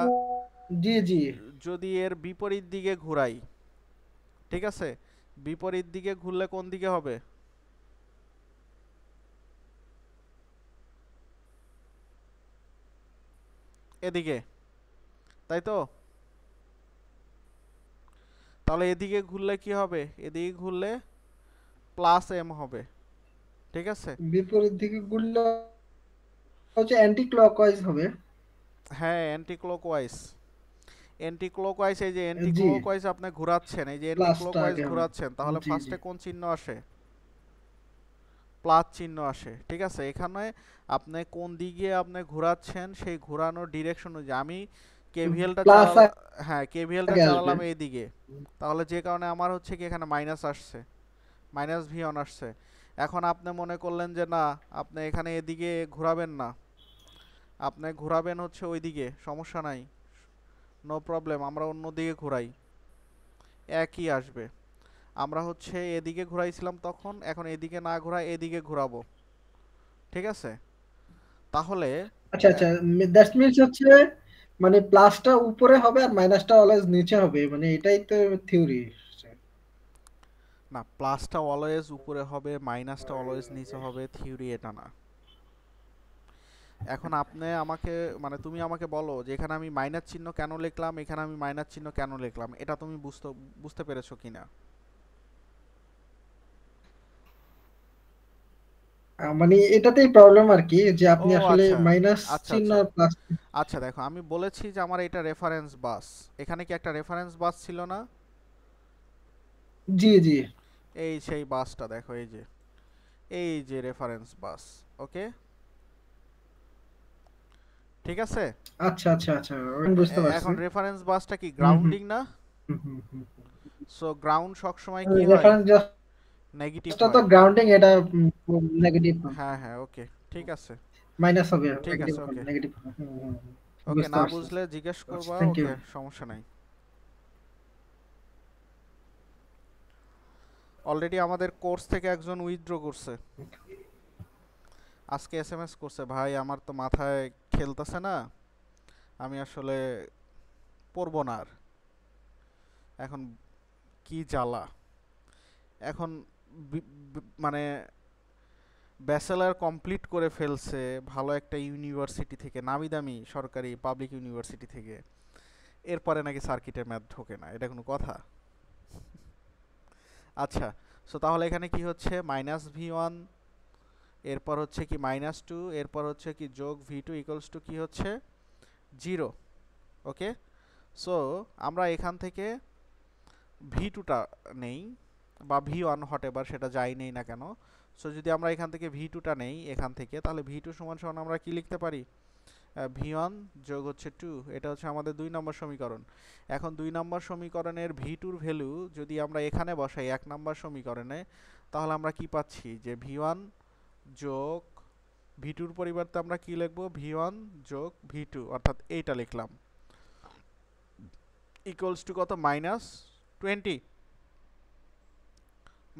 জি জি যদি এর বিপরীত দিকে ঘুরাই, ঠিক আছে, বিপরীত দিকে ঘুরলে কোন দিকে হবে? এদিকে, তাই তো? তাহলে এদিকে ঘুরলে কি হবে? এদিকে ঘুরলে প্লাস এম হবে, ঠিক আছে? বিপরীত দিকে ঘুরলে হচ্ছে অ্যান্টি ক্লকওয়াইজ হবে। হ্যাঁ, অ্যান্টি ক্লকওয়াইজ। অ্যান্টি ক্লকওয়াইজ, এই যে অ্যান্টি জি ক্লকওয়াইজ আপনি ঘোরাচ্ছেন, এই যে অ্যান্টি প্লাসটা ক্লকওয়াইজ আগে হবে। ঘোরাচ্ছেন, তাহলে জি জি ফার্স্টে কোন চিহ্ন আসে? প্লাস চিহ্ন আসে, ঠিক আছে? এখানে আপনি কোন দিকে আপনি ঘোরাচ্ছেন সেই ঘোরানোর ডিরেকশন অনুযায়ী আমি কেভিএলটা প্লাস চালালাম। হ্যাঁ, কেভিএলটা আগে আসবে। চালালাম এইদিকে, তাহলে যে কারণে আমার হচ্ছে কি এখানে মাইনাস আসছে, মাইনাস ভি অন আসছে। এখন আপনি মনে করলেন যে না, আপনি এখানে এদিকে ঘোরাবেন না, আপনি ঘোরাবেন হচ্ছে ওইদিকে, সমস্যা নাই, নো প্রবলেম, আমরা অন্য দিকে ঘোরাই, একই আসবে। আমরা হচ্ছে এদিকে ঘোরাইছিলাম তখন, এখন এদিকে না ঘোরাই এদিকে ঘোরাবো, ঠিক আছে? তাহলে আচ্ছা আচ্ছা, দ্যাট মিন্স হচ্ছে মানে প্লাসটা উপরে হবে আর মাইনাসটা অলওয়েজ নিচে হবে, মানে এটাই তো থিওরি। না, প্লাসটা অলওয়েজ উপরে হবে, মাইনাসটা অলওয়েজ নিচে হবে, থিওরি এটা না। এখন আপনি আমাকে, মানে তুমি আমাকে বলো যে এখানে আমি মাইনাস চিহ্ন কেন লিখলাম, এখানে আমি মাইনাস চিহ্ন কেন লিখলাম, এটা তুমি বুঝতে পেরেছো কিনা? মানে এটাতেই প্রবলেম আর কি, যে ও আপনি আসলে আচ্ছা, মাইনাস আচ্ছা চিহ্ন আচ্ছা আর প্লাস। আচ্ছা, দেখো আমি বলেছি যে আমার এটা রেফারেন্স বাস, এখানে কি একটা রেফারেন্স বাস ছিল না? জি জি এই সেই বাসটা দেখো, এই যে রেফারেন্স বাস, ওকে, ঠিক আছে? আচ্ছা আচ্ছা আচ্ছা, আমি বুঝতে পারছি। এখন রেফারেন্স বাসটা কি হুম হুম গ্রাউন্ডিং না? হুম হুম হুম। সো গ্রাউন্ড সবসময় কি হয়? রেফারেন্স নেগেটিভ জাস্টটা তো হয়। গ্রাউন্ডিং, এটা নেগেটিভ হ্যাঁ হ্যাঁ, ওকে, ঠিক আছে, মাইনাস হবে, ঠিক নেগেটিভ আছে, হবে, ওকে, নেগেটিভ হবে। হুম, হুম, হুম। ওকে, বুঝতে না পারছি। বুঝলে জিজ্ঞেস করবা, থ্যাংক ইউ। ওকে, সমস্যা নাই। অলরেডি আমাদের কোর্স থেকে একজন উইথড্র করছে, আজকে এসএমএস করছে, ভাই আমার তো মাথায় খেলতেছে না, আমি আসলে পড়বো না আর, এখন কি জ্বালা। এখন মানে ব্যাচেলার কমপ্লিট করে ফেলছে ভালো একটা ইউনিভার্সিটি থেকে, নামি দামি সরকারি পাবলিক ইউনিভার্সিটি থেকে, এরপরে নাকি সার্কিটের ম্যাথ ঢোকে না, এটা কোনো কথা? আচ্ছা, সো তাহলে এখানে কি হচ্ছে? মাইনাস ভি ওয়ান, এরপর হচ্ছে কি মাইনাস টু, এরপর হচ্ছে কি যোগ ভি টু ইকুয়ালস টু কি হচ্ছে? 0, ওকে? সো আমরা এখান থেকে ভি টুটা নেই, বা ভি ওয়ান হট এভার সেটা যাই নেই না কেন, সো যদি আমরা এখান থেকে ভি টুটা নেই এখান থেকে, তাহলে ভি টু সমান সমান আমরা কি লিখতে পারি? ভি ওয়ান যোগ হচ্ছে 2, এটা হচ্ছে আমাদের 2 নম্বর সমীকরণ। এখন 2 নম্বর সমীকরণের ভি টুর ভ্যালু যদি আমরা এখানে বসাই 1 নম্বর সমীকরণে, তাহলে আমরা কি পাচ্ছি? যে ভি ওয়ান যোগ ভি টুর পরিবর্তে আমরা কি লিখবো? ভি ওয়ান যোগ ভি টু, অর্থাৎ এইটা লিখলাম, ইকুয়ালস টু কত? -20,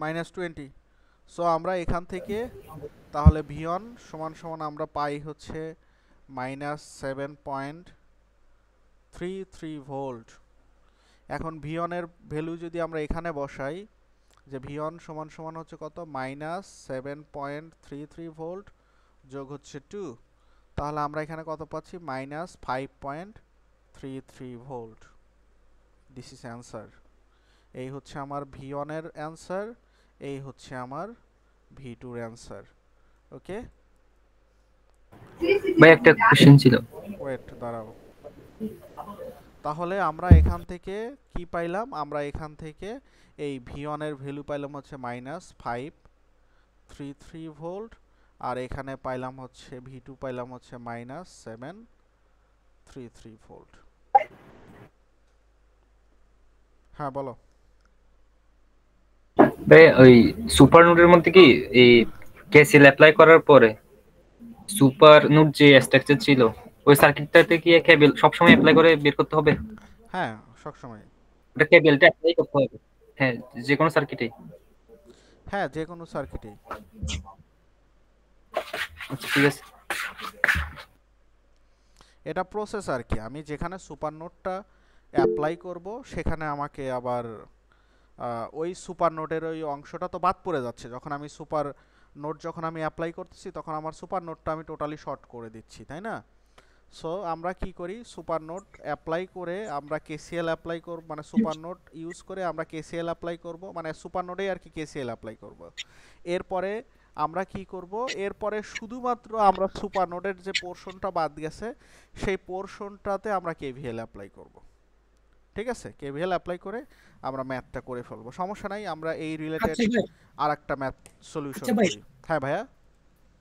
-20। সো আমরা এখান থেকে তাহলে ভি ওয়ান সমান সমান আমরা পাই হচ্ছে -7.33 ভোল্ট। এখন ভি ওয়ানের ভ্যালু যদি আমরা এখানে বসাই, যে ভি ওয়ান সমান সমান হচ্ছে কত? -7.33 ভোল্ট যোগ হচ্ছে 2, তাহলে আমরা এখানে কত পাচ্ছি? -5.33 ভোল্ট। This is answer. এই হচ্ছে আমার ভি ওয়ানের অ্যান্সার, এই হচ্ছে আমার ভি টুর অ্যান্সার, ওকে? ভাই একটা কোশ্চেন ছিল। ওয়েট, দাঁড়াও, তাহলে আমরা এখান থেকে কি পাইলাম? আমরা এখান থেকে এই V1 এর ভ্যালু পাইলাম হচ্ছে -533 ভোল্ট, আর এখানে পাইলাম হচ্ছে V2 পাইলাম হচ্ছে -733 ভোল্ট। হ্যাঁ বলো। ওই সুপার নোডের মধ্যে কি এই কেসিএল অ্যাপ্লাই করার পরে সুপার নোড যে স্ট্রাকচার ছিল ওই সার্কিটটাতে কি কেবল সবসময় অ্যাপ্লাই করে বের করতে হবে? হ্যাঁ সবসময়। ওটা কেবলটা অ্যাপ্লাই করতে হবে, হ্যাঁ, যে কোনো সার্কিটে। হ্যাঁ যে কোনো সার্কিটেই। আচ্ছা ঠিক আছে। এটা প্রসেস আর কি, আমি যেখানে সুপার নোডটা অ্যাপ্লাই করব সেখানে আমাকে আবার ওই সুপার নোডের ওই অংশটা তো বাদ পড়ে যাচ্ছে। যখন আমি সুপার নোড যখন আমি অ্যাপ্লাই করতেছি তখন আমার সুপার নোডটা আমি টোটালি শর্ট করে দিচ্ছি, তাই না? সো আমরা কি করি, সুপার নোড অ্যাপ্লাই করে আমরা কেসিএল অ্যাপ্লাই করব, মানে সুপার নোড ইউজ করে আমরা কেসিএল অ্যাপ্লাই করব, মানে সুপার নোডেই আর কি কেসিএল অ্যাপ্লাই করব। এরপরে আমরা কি করব, এরপরে শুধুমাত্র আমরা সুপার নোডের যে পোরশনটা বাদ গেছে সেই পোরশনটাতে আমরা কেভিএল অ্যাপ্লাই করব। ঠিক আছে, কেভিএল অ্যাপ্লাই করে আমরা ম্যাথটা করে ফেলবো, সমস্যা নাই। আমরা এই রিলেটেড আচ্ছা ভাই, আরেকটা ম্যাথ সলিউশন আচ্ছা ভাই, করি। হ্যাঁ ভাইয়া।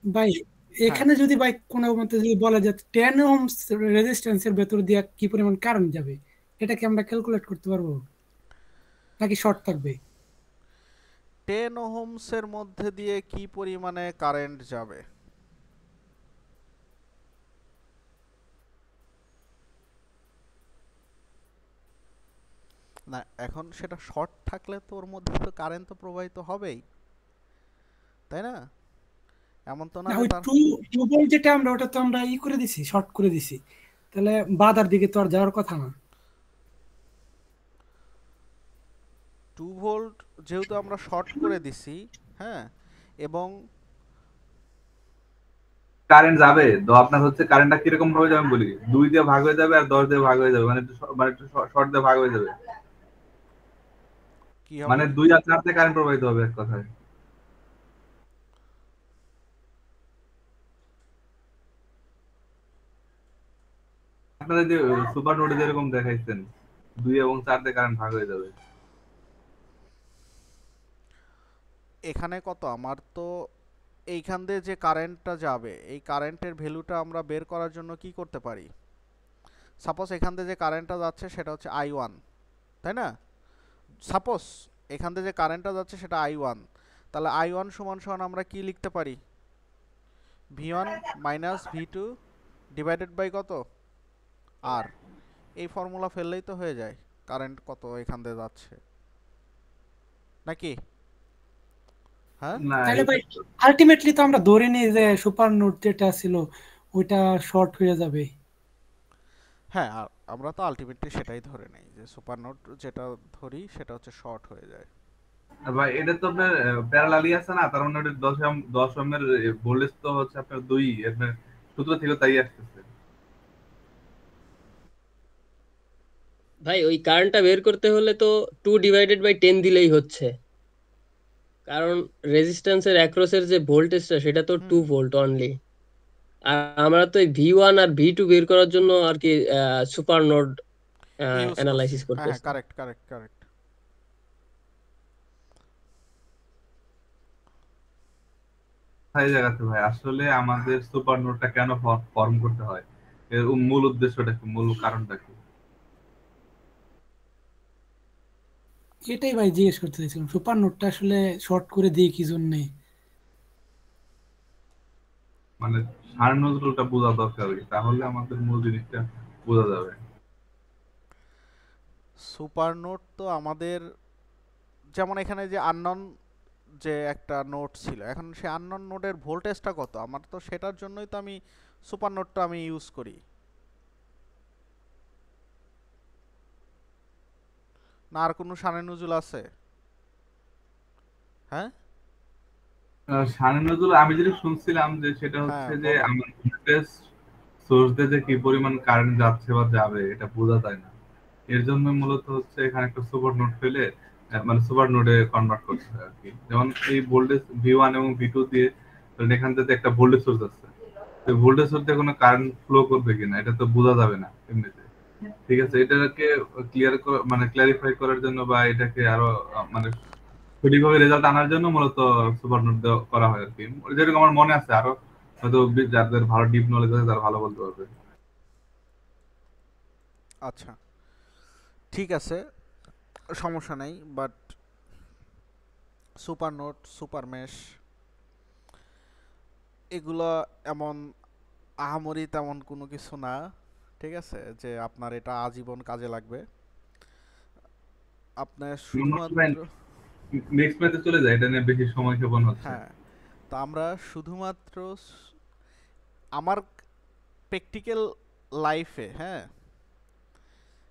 ভাই হ্যাঁ এখানে যদি ভাই কোনো মতে যদি বলা যায় 10 ওহমস রেজিস্ট্যান্সের ভেতর দিয়ে কি পরিমাণ কারেন্ট যাবে, এটা কি আমরা ক্যালকুলেট করতে পারবো নাকি শর্ট থাকবে? 10 ওহমসের মধ্যে দিয়ে কি পরিমাণে কারেন্ট যাবে? না এখন সেটা শর্ট থাকলে তো ওর মধ্যে তো কারেন্ট তো প্রবাহিত হবেই, তাই না? এমন তো না না যে ওই তার 2 ভোল্ট যেটা আমরা ওটা তো আমরা ই করে দিছি, শর্ট করে দিছি, তাহলে বাধার দিকে তো আর যাওয়ার কথা না। 2 ভোল্ট যেহেতু আমরা শর্ট করে দিছি, হ্যাঁ, এবং কারেন্ট যাবে তো আপনার হচ্ছে কারেন্টটা কিরকম ভাবে যাবে আমি বলি, 2 দিয়ে ভাগ হয়ে যাবে আর 10 দিয়ে ভাগ হয়ে যাবে, মানে একটু শর্ট দিয়ে ভাগ হয়ে যাবে, কি হবে? মানে 2 আর 4 দিয়ে কারেন্ট প্রবাহিত হবে এক কথায়। আপনাদের যে সুপার নোডে যেরকম দেখাইছেন 2 এবং 4 দিয়ে কারেন্ট ভাগ হয়ে যাবে। এখানে কত আমার তো এইখান দিয়ে যে কারেন্টটা যাবে এই কারেন্টের ভ্যালুটা আমরা বের করার জন্য কি করতে পারি? সাপোজ এখান দিয়ে যে কারেন্টটা যাচ্ছে সেটা হচ্ছে I1, তাই না? সাপোজ এখান থেকে যে কারেন্টটা যাচ্ছে সেটা I1, তাহলে I1 সমান সমান আমরা কি লিখতে পারি? V1 minus V2 divided by কত? R। এই ফর্মুলা ফেললেই তো হয়ে যায় কারেন্ট কত এখান দিয়ে যাচ্ছে, নাকি? হ্যাঁ না তাহলে ভাই আলটিমেটলি তো আমরা ধরে নিই যে সুপার নোড যেটা ছিল ওইটা শর্ট হয়ে যাবে। হ্যাঁ, আর আমরা তো আলটিমেটলি সেটাই ধরে নেই যে সুপার নোড যেটা ধরি সেটা হচ্ছে শর্ট হয়ে যায়। ভাই এটা তো আপনার প্যারালালি আছে না, তার মানে ওটা 10 ওহমের ভোল্টেজ তো হচ্ছে আপনার 2, আপনার সূত্র থেকে তাই আসতেছে। ভাই ওই কারেন্টটা বের করতে হলে তো 2/10 দিলেই হচ্ছে, কারণ রেজিস্ট্যান্সের অ্যাক্রসের যে ভোল্টেজটা সেটা তো 2 ভোল্ট অনলি। আর আমরা তো V1 আর V2 বের করার জন্য আর কি সুপার নোড ইউজ করছি। অ্যানালাইসিস হ্যাঁ হ্যাঁ, করতেছি। Correct correct correct. তাই জায়গাতে ভাই আসলে আমাদের সুপার নোডটা কেন ফর্ম করতে হয়, এর মূল উদ্দেশ্যটা কি, মূল কারণটা কি? এটাই ভাই জিজ্ঞেস করতে চাইছিলাম, সুপার নোডটা আসলে শর্ট করে দিই কি জন্য? মানে সার নজরুলটা বোঝা দরকার আর কি, তাহলে আমাদের মূল জিনিসটা বোঝা যাবে। সুপার নোড তো আমাদের, যেমন এখানে যে আননন যে একটা নোড ছিল, এখন সেই আননন নোডের ভোল্টেজটা কত আমার, তো সেটার জন্যই তো আমি সুপার নোডটা আমি ইউজ করি না। আর কোনো সানে নজুল আছে? হ্যাঁ সার নজরুল আমি যেটা শুনছিলাম যে সেটা হ্যাঁ হচ্ছে যে বলো। আমার ভোল্টেজ সোর্স দিয়ে যে কি পরিমাণ কারেন্ট যাচ্ছে বা যাবে এটা বোঝা যায় না, এর জন্য মূলত হচ্ছে এখানে একটা সুপার নোড ফেলে মানে সুপার নোডে কনভার্ট করতে হয় আর কি। যেমন এই ভোল্টেজ V1 এবং V2 দিয়ে ধরেন এখান থেকে একটা ভোল্টেজ সোর্স আছে, তো ভোল্টেজ সোর্স দিয়ে কোনো কারেন্ট ফ্লো করবে কিনা এটা তো বোঝা যাবে না এমনিতে। ঠিক আছে, এটাকে মানে ক্লারিফাই করার জন্য বা এটাকে আরো মানে সঠিকভাবে রেজাল্ট আনার জন্য মূলত সুপার নোট করা হয় আর কি। যেরকম আমার মনে আছে, আরো হয়তো যাদের ভালো ডিপ নলেজ আছে তারা ভালো বলতে পারবে। আচ্ছা, ঠিক আছে, সমস্যা নেই। But super note, super mesh এগুলো এমন আহামরি তেমন কোনো কিছু না, ঠিক আছে, যে আপনার এটা আজীবন কাজে লাগবে। আপনার শুধুমাত্র নেক্সট ম্যাচে চলে যায়, এটা নিয়ে বেশি সময় ক্ষেপণ হচ্ছে। হ্যাঁ, তো আমরা শুধুমাত্র আমার প্র্যাকটিক্যাল লাইফে, হ্যাঁ,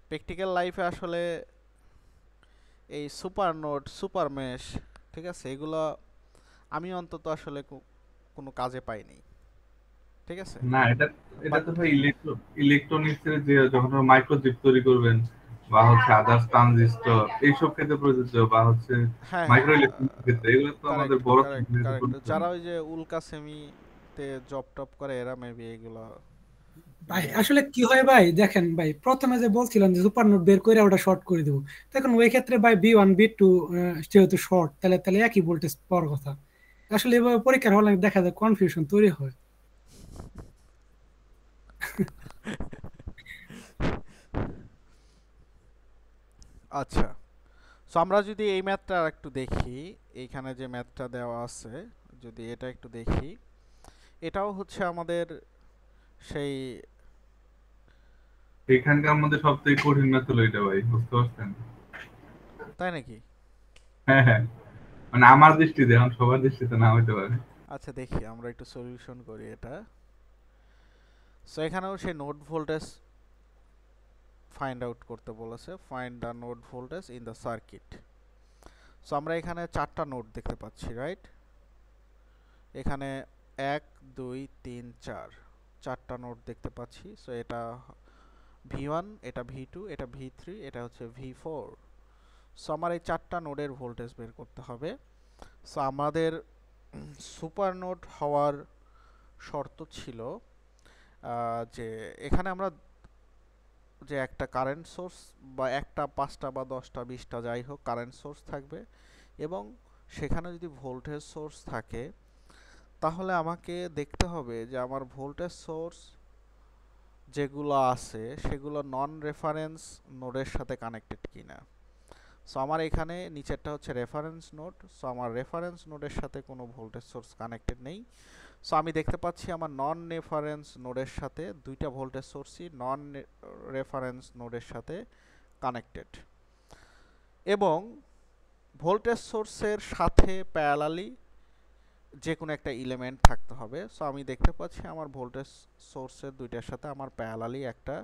প্র্যাকটিক্যাল লাইফে আসলে এই সুপার নোট, সুপার মেশ, ঠিক আছে, এগুলো আমি অন্তত আসলে কোনো কাজে পাইনি, ঠিক আছে। না, এটা বাট তো ভাই ইলেকট্রনিক্স এর যে যখন মাইক্রোচিপ তৈরি করবেন বা হচ্ছে আদার্স ট্রানজিস্টর এইসব ক্ষেত্রে প্রযোজ্য, বা হচ্ছে হ্যাঁ, মাইক্রো ইলেকট্রনিক্স ক্ষেত্রে, এগুলো তো আমাদের কারেক্ট বড় কারেক্ট company তে কারেক্ট প্রযোজ্য যারা না। ওই যে উল্কা সেমিতে জব টপ করে এরা মেবি এগুলো ভাই মানে আসলে কি হয় ভাই, দেখেন ভাই, প্রথমে যে বলছিলাম যে সুপার নোট বের করে ওটা শর্ট করে দেবো, তখন ওই ক্ষেত্রে ভাই B1 B2 যেহেতু শর্ট, তাহলে তাহলে একই ভোল্টেজ পাওয়ার কথা। আসলে এভাবে পরীক্ষার হলে দেখা যায় কনফিউশন তৈরি হয়। আচ্ছা। সো আমরা যদি এই ম্যাথটা একটু দেখি, এইখানে যে ম্যাথটা দেওয়া আছে, যদি এটা একটু দেখি, এটাও হচ্ছে আমাদের সেই, এখানকার মধ্যে সবথেকে কঠিন ম্যাথ হলো এটা ভাই, বুঝতে পারছেন? তাই নাকি? হ্যাঁ হ্যাঁ, মানে আমার দৃষ্টিতে, এখন সবার দৃষ্টিতে না হইতে পারে। আচ্ছা, দেখি আমরা একটু সলিউশন করি এটা। সো এখানেও সেই নোড ভোল্টেজ ফাইন্ড আউট করতে বলেছে, find the node voltage in the circuit. So আমরা এখানে 4টা নোড দেখতে পাচ্ছি, রাইট? এখানে 1 2 3 4 4টা নোড দেখতে পাচ্ছি। সো এটা V1, এটা V2, এটা V3, এটা হচ্ছে V4। সো আমার এই 4টা নোডের ভোল্টেজ বের করতে হবে। সো আমাদের সুপার নোড হওয়ার শর্ত ছিল যে এখানে আমরা যে একটা কারেন্ট সোর্স বা একটা 5টা বা 10টা 20টা যাই হোক কারেন্ট সোর্স থাকবে, এবং সেখানে যদি ভোল্টেজ সোর্স থাকে, তাহলে আমাকে দেখতে হবে যে আমার ভোল্টেজ সোর্স যেগুলো আছে সেগুলো নন রেফারেন্স নোডের সাথে কানেক্টেড কিনা। সো আমার এখানে নিচেরটা হচ্ছে রেফারেন্স নোড। সো আমার রেফারেন্স নোডের সাথে কোনো ভোল্টেজ সোর্স কানেক্টেড নেই। সো আমি দেখতে পাচ্ছি আমার নন রেফারেন্স নোডের সাথে দুইটা ভোল্টেজ সোর্সই নন রেফারেন্স নোডের সাথে কানেক্টেড, এবং ভোল্টেজ সোর্সের সাথে প্যারালালি যে কোনো একটা এলিমেন্ট থাকতে হবে। সো আমি দেখতে পাচ্ছি আমার ভোল্টেজ সোর্সের দুইটার সাথে আমার প্যারালালি একটা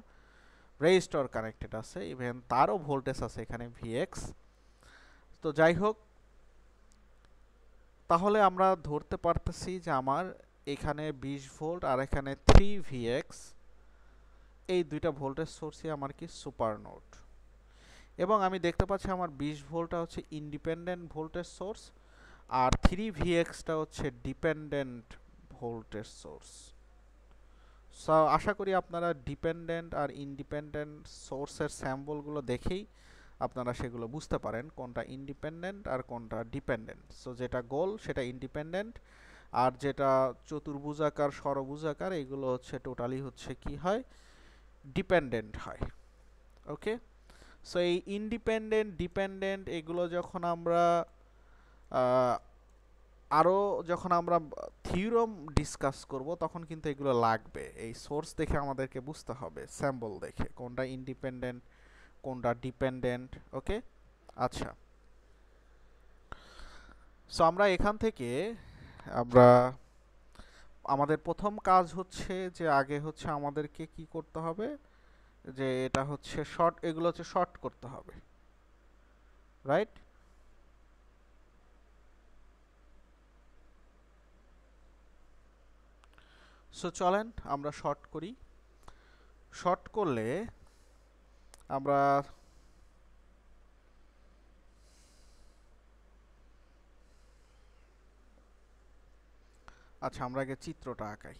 রেজিস্টর কানেক্টেড আছে, ইভেন তারও ভোল্টেজ আছে এখানে Vx। তো যাই হোক, তাহলে আমরা ধরতে পারতেছি যে আমার এখানে 20 ভোল্ট আর এখানে 3Vx, এই দুইটা ভোল্টেজ সোর্সই আমার কি সুপার নোড। এবং আমি দেখতে পাচ্ছি আমার 20 ভোল্টটা হচ্ছে ইন্ডিপেন্ডেন্ট ভোল্টেজ সোর্স, আর 3Vxটা হচ্ছে ডিপেন্ডেন্ট ভোল্টেজ সোর্স। সো আশা করি আপনারা ডিপেন্ডেন্ট আর ইন্ডিপেন্ডেন্ট সোর্সের স্যাম্পলগুলো দেখেই আপনারা সেগুলো বুঝতে পারেন কোনটা ইন্ডিপেন্ডেন্ট আর কোনটা ডিপেন্ডেন্ট। সো যেটা গোল সেটা ইন্ডিপেন্ডেন্ট, আর যেটা চতুর্ভুজাকার ষড়ভুজাকার এগুলো হচ্ছে টোটালি হচ্ছে কি হয়, ডিপেন্ডেন্ট হয়। ওকে, সো এই ইন্ডিপেন্ডেন্ট ডিপেন্ডেন্ট এগুলো যখন আমরা আরও যখন আমরা থিওরম ডিসকাস করব তখন কিন্তু এগুলো লাগবে। এই সোর্স দেখে আমাদেরকে বুঝতে হবে, স্যাম্পল দেখে কোনটা ইন্ডিপেন্ডেন্ট কোনটা ডিপেন্ডেন্ট। ওকে, আচ্ছা। সো আমরা এখান থেকে আমরা আমাদের প্রথম কাজ হচ্ছে যে আগে হচ্ছে আমাদেরকে কি করতে হবে, যে এটা হচ্ছে শর্ট, এগুলো হচ্ছে শর্ট করতে হবে, রাইট? সো চলেন আমরা শর্ট করি। শর্ট করলে আমরা আচ্ছা আমরা আগে চিত্রটা আঁকাই।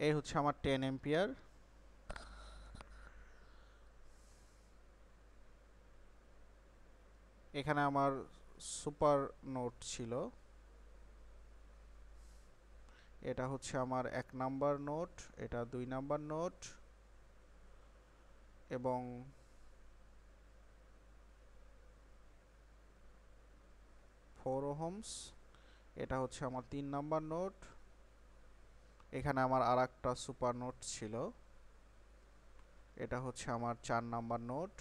এই হচ্ছে আমার 10 এম্পিয়ার। এখানে আমার সুপার নোট ছিল, এটা হচ্ছে আমার 1 নাম্বার নোট, এটা 2 নাম্বার নোট, এবং ফোর ওহমস, এটা হচ্ছে আমার 3 নাম্বার নোট। এখানে আমার আর একটা সুপার নোট ছিল, এটা হচ্ছে আমার 4 নাম্বার নোট,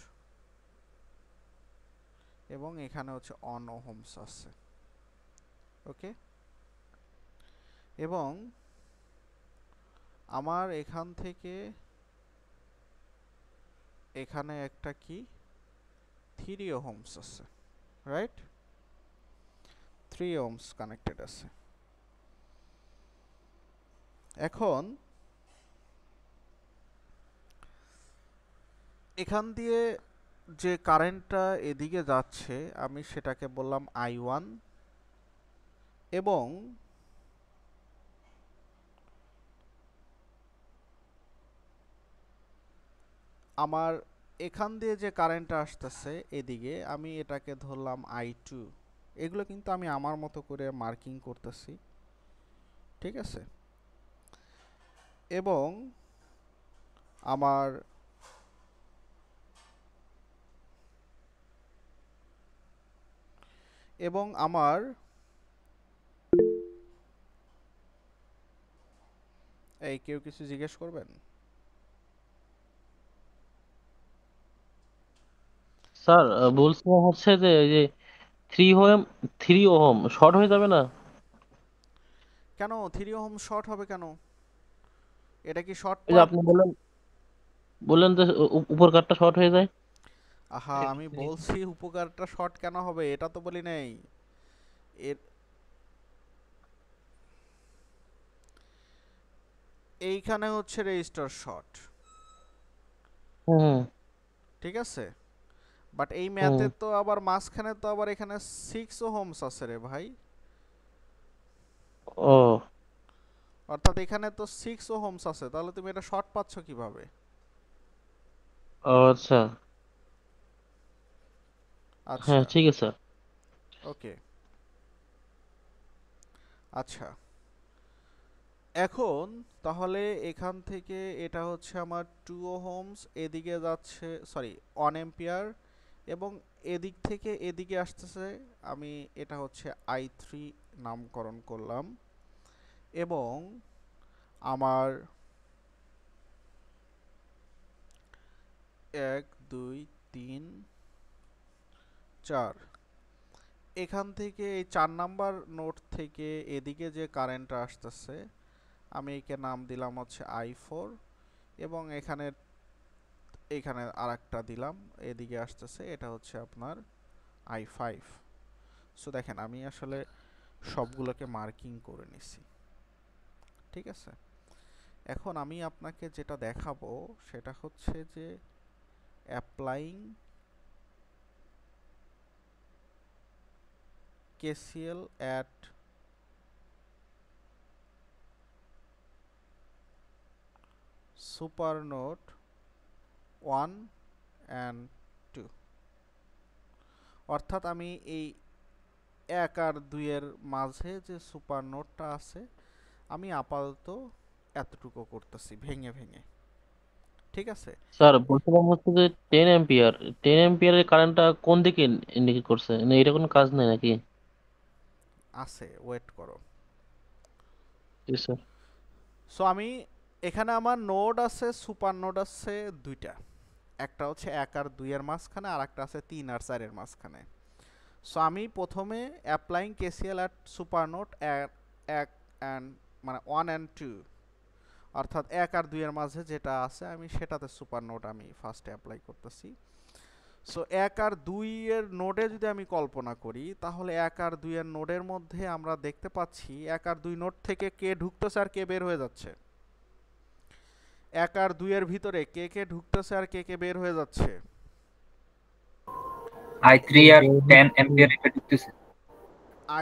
এবং এখানে হচ্ছে অন ওহমস আছে। ওকে, এবং আমার এখান থেকে এখানে একটা কি 3 ওহমস আছে, রাইট? 3 ওহমস কানেক্টেড আছে। এখন এখান দিয়ে যে কারেন্টটা এদিকে যাচ্ছে আমি সেটাকে বললাম I1, এবং আমার এখান দিয়ে যে কারেন্টটা আসতেছে এদিকে আমি এটাকে ধরলাম I2। এগুলো কিন্তু আমি আমার মতো করে মার্কিং করতেছি, ঠিক আছে? এবং আমার এই কেউ কিছু জিজ্ঞেস করবেন? স্যার বলছিলাম হচ্ছে যে এই যে 3 ওহম শর্ট হয়ে যাবে না? কেন 3 ওহম শর্ট হবে কেন? এটা কি শর্ট এই যে পাথ? আপনি বললেন যে উপর কাটটা শর্ট হয়ে যায়। আহা, আমি বলছি উপকারটা শর্ট কেন হবে, এটা তো বলি নাই। এর এইখানে হচ্ছে রেজিস্টার শর্ট, হুম ঠিক আছে? বাট এই ম্যাথে তো আবার মাঝখানে তো আবার এখানে 6 ওহমস আছে রে ভাই, ও অর্থাৎ এখানে তো 6 ওহমস আছে, তাহলে তুমি এটা শর্ট পাচ্ছ কিভাবে? আচ্ছা, আচ্ছা, হ্যাঁ ঠিক আছে স্যার। ওকে, আচ্ছা। এখন তাহলে এখান থেকে এটা হচ্ছে আমার 2 ওহমস, এদিকে যাচ্ছে, সরি 1 এম্পিয়ার, এবং এদিক থেকে এদিকে আসতেছে, আমি এটা হচ্ছে I3 নামকরণ করলাম, এবং আমার 1 2 3 4 এখান থেকে এই 4 নাম্বার নোড থেকে এদিকে যে কারেন্টটা আসতেছে আমি একে নাম দিলাম হচ্ছে I4, এবং এখানে আরেকটা দিলাম এদিকে আসতেছে, এটা হচ্ছে আপনার I5। সো দেখেন আমি আসলে সবগুলোকে মার্কিং করে নিছি, ঠিক আছে? এখন আমি আপনাকে যেটা দেখাবো সেটা হচ্ছে যে applying KCL at super node 1 and 2, অর্থাৎ আমি এই 1 আর 2 এর মাঝে যে সুপার নোডটা আছে আমি আপাতত এতটুকু করতেছি ভেঙে ভেঙে, ঠিক আছে? স্যার বলছিলাম হচ্ছে যে 10 এম্পিয়ারের কারেন্টটা কোন দিকে ইন্ডিকেট করছে, না এটা কোনো কাজ নেই নাকি? আছে, ওয়েট করো। জি স্যার। সো আমি এখানে আমার নোড আছে, সুপার নোড আছে দুইটা, একটা হচ্ছে 1 আর 2 এর মাঝখানে, আর একটা আছে 3 আর 4 এর মাঝখানে। সো আমি প্রথমে applying KCL at super node 1 and মানে 1 and 2, অর্থাৎ 1 আর 2 এর মাঝে যেটা আছে আমি সেটাতে সুপার নোড আমি ফার্স্টে অ্যাপ্লাই করতেছি। সো 1 আর 2 এর নোডে যদি আমি কল্পনা করি তাহলে 1 আর 2 এর নোডের মধ্যে আমরা দেখতে পাচ্ছি 1 আর 2 নোড থেকে কে ঢুকতেছে আর কে বের হয়ে যাচ্ছে। 1 আর 2 এর ভিতরে কে কে ঢুকতেছে আর কে কে বের হয়ে যাচ্ছে? I3 আর 10 এম্পিয়ার এটা ঢুকতেছে,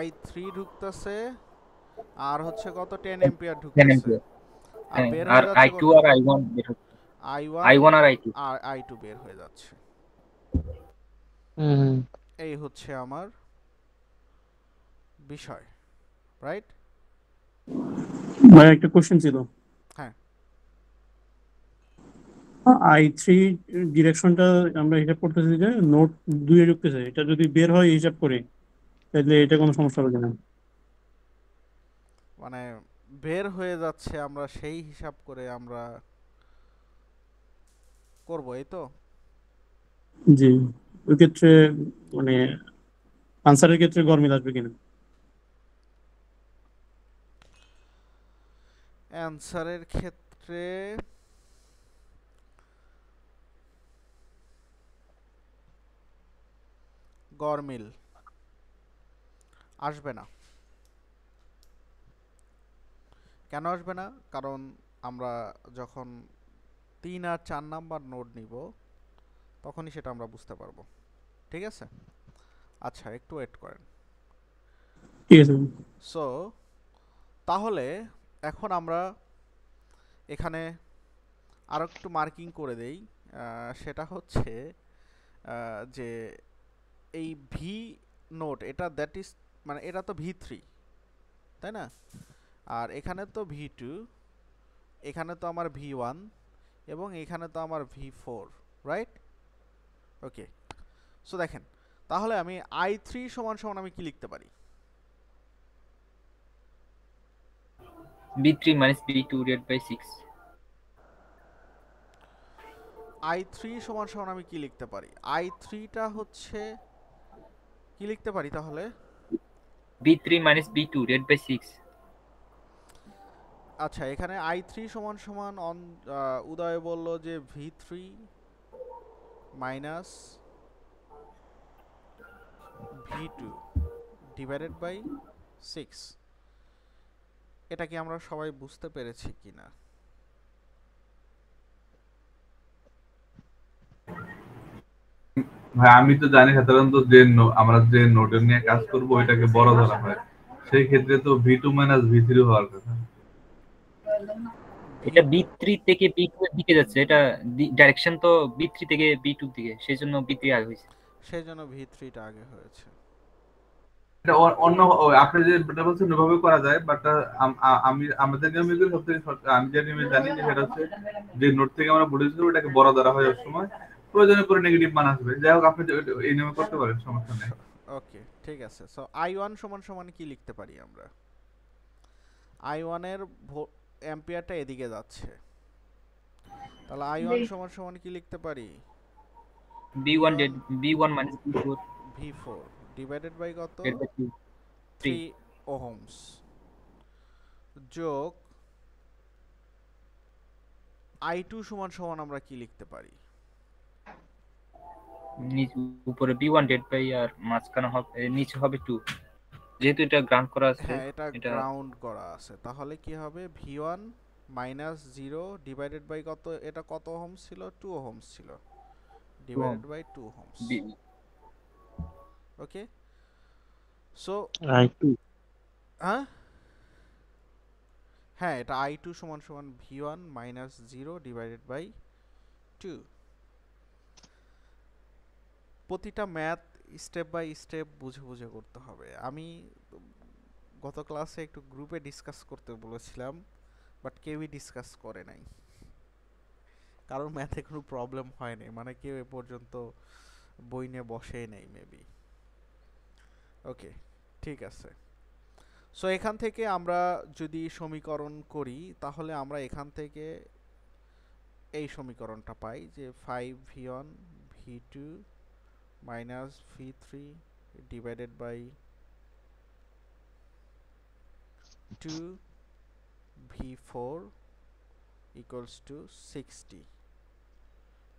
I3 ঢুকতেছে, আর হচ্ছে কত 10 এম্পিয়ার 10 ঢুকতেছে। এম্পিয়ার। আর বের আর হয়ে যাচ্ছে i2 আর i1 বের হচ্ছে, i1 i1 আর i2 আর i2 বের হয়ে যাচ্ছে। হুম এই হচ্ছে আমার বিষয়, রাইট? ভাই একটা কোশ্চেন ছিল, হ্যাঁ i3 ডিরেকশনটা আমরা হিসাব করতেছি যে নোট 2 এ ঢুকতেছে, এটা যদি বের হয় হিসাব করে তাহলে এটা কোনো সমস্যা হবে না? মানে বের হয়ে যাচ্ছে, আমরা সেই হিসাব করে আমরা করব, এই তো। জি, ওই ক্ষেত্রে মানে আনসারের ক্ষেত্রে গরমিল আসবে কিনা? অ্যানসারের ক্ষেত্রে গরমিল আসবে না। কেন আসবে না? কারণ আমরা যখন 3 আর 4 নাম্বার নোড নিব তখনই সেটা আমরা বুঝতে পারবো, ঠিক আছে? আচ্ছা, একটু ওয়েট করেন। ঠিক আছে। সো তাহলে এখন আমরা এখানে আরো একটু মার্কিং করে দেই। সেটা হচ্ছে যে এই ভি নোট, এটা দ্যাট ইজ মানে এটা তো V3, তাই না? আর এখানে তো V2, এখানে তো আমার V1 এবং এখানে তো আমার V4, রাইট? ওকে, সো দেখেন তাহলে আমি i3 সমান সমান আমি কি লিখতে পারি? b3 minus b2 divided by 6, i3 সমান সমান আমি কি লিখতে পারি? i3 টা হচ্ছে কি লিখতে পারি তাহলে? b3 minus b2 divided by 6, আচ্ছা, এখানে i3 সমান সমান উদয় বলল যে V3 minus V2 divided by 6। এটা কি আমরা সবাই বুঝতে পেরেছি কিনা? ভাই আমি তো জানি সাধারণত যে আমরা যে নোডের নিয়ে কাজ করব ওইটাকে বড় ধরা হয়, সেই ক্ষেত্রে তো V2 মাইনাস V3 হওয়ার কথা। এটা b3 থেকে b2 এর দিকে যাচ্ছে, এটা ডাইরেকশন তো b3 থেকে b2 এর দিকে, সেজন্য b3 আগে হইছে। সেজন্য V3 টা আগে হয়েছে। এটা অন্য আপনি যে যেটা বলছেন ওইভাবে করা যায়, বাট আমি আমাদের নিয়মে যদি সবথেকে আমি যে নিয়মে জানি যে সেটা হচ্ছে যে নোট থেকে আমরা ভোল্টেজ করব ওটাকে বড় ধরা হয় সব সময়, প্রয়োজনে পরে নেগেটিভ মান আসবে। যাই হোক আপনি এই নিয়মে করতে পারেন, সমস্যা নেই। ওকে, ঠিক আছে। সো i1 সমান সমান কি লিখতে পারি আমরা? i1 এর অ্যাম্পিয়ারটা এদিকে যাচ্ছে, তাহলে i1 সমান সমান কি লিখতে পারি? b1 minus b4 V4 divided by কত? divided by 2, 3 ওহমস যোগ i2 সমান সমান আমরা কি লিখতে পারি? উপরে b1 divided by আর মাঝখানে হবে নিচে হবে 2, যেহেতু এটা গ্রাউন্ড করা আছে। হ্যাঁ, এটা গ্রাউন্ড করা আছে, তাহলে কি হবে? V1 মাইনাস 0 ডিভাইডেড বাই কত? এটা কত ওহমস ছিল? 2 ওহমস ছিল, divided by 2 ohms. Okay, so i2 হ্যাঁ, এটা i2 সমান সমান V1 মাইনাস 0 ডিভাইডেড বাই 2। প্রতিটা ম্যাথ স্টেপ বাই স্টেপ বুঝে বুঝে করতে হবে। আমি গত ক্লাসে একটু গ্রুপে ডিসকাস করতে বলেছিলাম, বাট কেউই ডিসকাস করে নাই, কারণ ম্যাথে কোনো প্রবলেম হয় নাই, মানে কেউ এ পর্যন্ত বই নিয়ে বসেই নেই মেবি। ওকে, ঠিক আছে। সো এখান থেকে আমরা যদি সমীকরণ করি তাহলে আমরা এখান থেকে এই সমীকরণটা পাই যে 5v1 v2 minus v3 divided by 2 v4 equals to 60।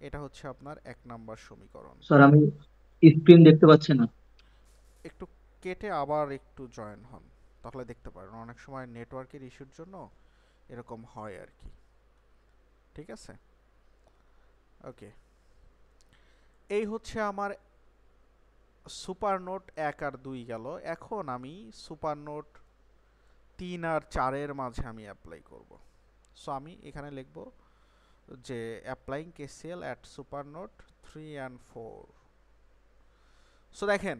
এটা হচ্ছে আপনার 1 নাম্বার সমীকরণ। স্যার আমি স্ক্রিন দেখতে পাচ্ছি না। একটু কেটে আবার একটু জয়েন হন, তাহলে দেখতে পারেন। অনেক সময় নেটওয়ার্কের ইস্যুর জন্য এরকম হয় আর কি, ঠিক আছে? ওকে, এই হচ্ছে আমার সুপার নোট 1 আর 2 গেল। এখন আমি সুপার নোট 3 আর 4 এর মাঝে আমি অ্যাপ্লাই করব। সো আমি এখানে লিখব যে applying KCL at supernode 3 and 4। So দেখেন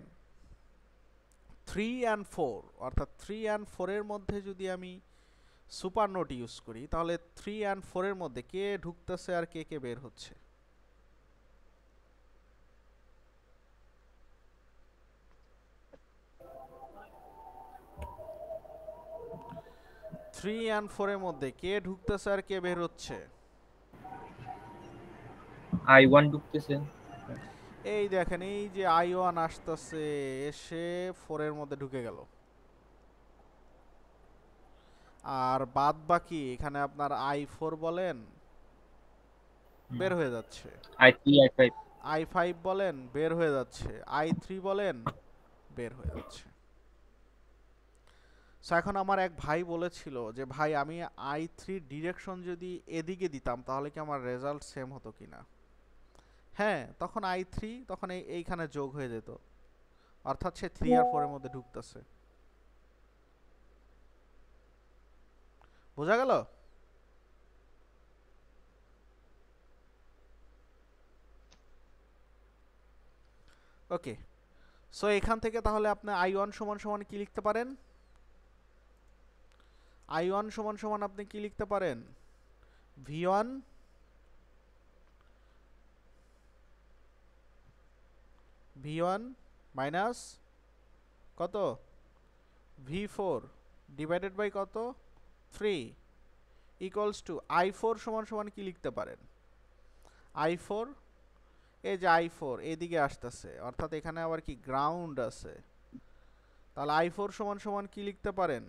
3 and 4 অর্থাৎ 3 and 4 এর মধ্যে যদি আমি সুপারনোড ইউজ করি তাহলে 3 and 4 এর মধ্যে কে ঢুকতেছে আর কে কে বের হচ্ছে? থ্রি অ্যান্ড 4 এর মধ্যে কে ঢুকতেছে আর কে বের হচ্ছে? I1 ঢুকতেছে। এই দেখেন এই যে I1 আসতেছে এসে 4 এর মধ্যে ঢুকে গেল। আর বাদ বাকি এখানে আপনার I4 বলেন বের হয়ে যাচ্ছে, I3 I5 I5 বলেন বের হয়ে যাচ্ছে, I3 বলেন বের হয়ে যাচ্ছে। সো এখন আমার এক ভাই বলেছিল যে ভাই আমি I3 ডিরেকশন যদি এদিকে দিতাম তাহলে কি আমার রেজাল্ট সেম হতো কিনা? হ্যাঁ, তখন I3 তখন এইখানে যোগ হয়ে যেত, অর্থাৎ সে 3 আর 4 এর মধ্যে ঢুকতেছে। বোঝা গেল? ওকে, সো এখান থেকে তাহলে আপনি I1 সমান সমান কি লিখতে পারেন? I1 সমান সমান আপনি কি লিখতে পারেন? V1 মাইনাস কত? V4 ডিভাইডেড বাই কত? 3 ইকুয়ালস টু I4 সমান সমান কি লিখতে পারেন? I4 এই যে I4 এদিকে আসতেছে, অর্থাৎ এখানে আবার কি গ্রাউন্ড আছে, তাহলে I4 সমান সমান কি লিখতে পারেন?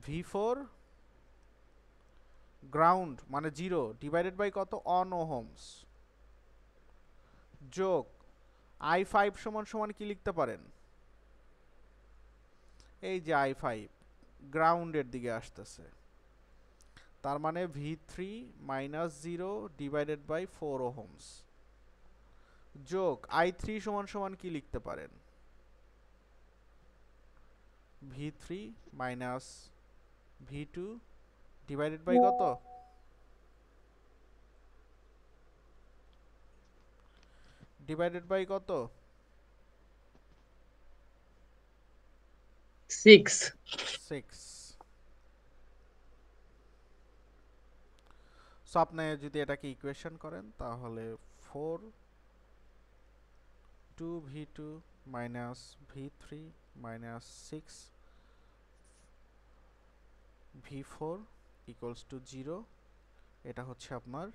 V4 গ্রাউন্ড মানে 0 ডিভাইডেড বাই কত? অন ওহমস যোগ I5 সমান সমান কি লিখতে পারেন? এই যে I5 গ্রাউন্ডের দিকে আসতেছে, তার মানে V3 minus 0 divided by 4 Ohm's যোগ I3 সমান সমান কি লিখতে পারেন? V3 minus V2 divided by কত? ডিভাইডেড বাই কত? 6। সো আপনি যদি এটাকে ইকুয়েশন করেন তাহলে 4 2V2 minus V3 minus 6 V4 equals to 0, এটা হচ্ছে আপনার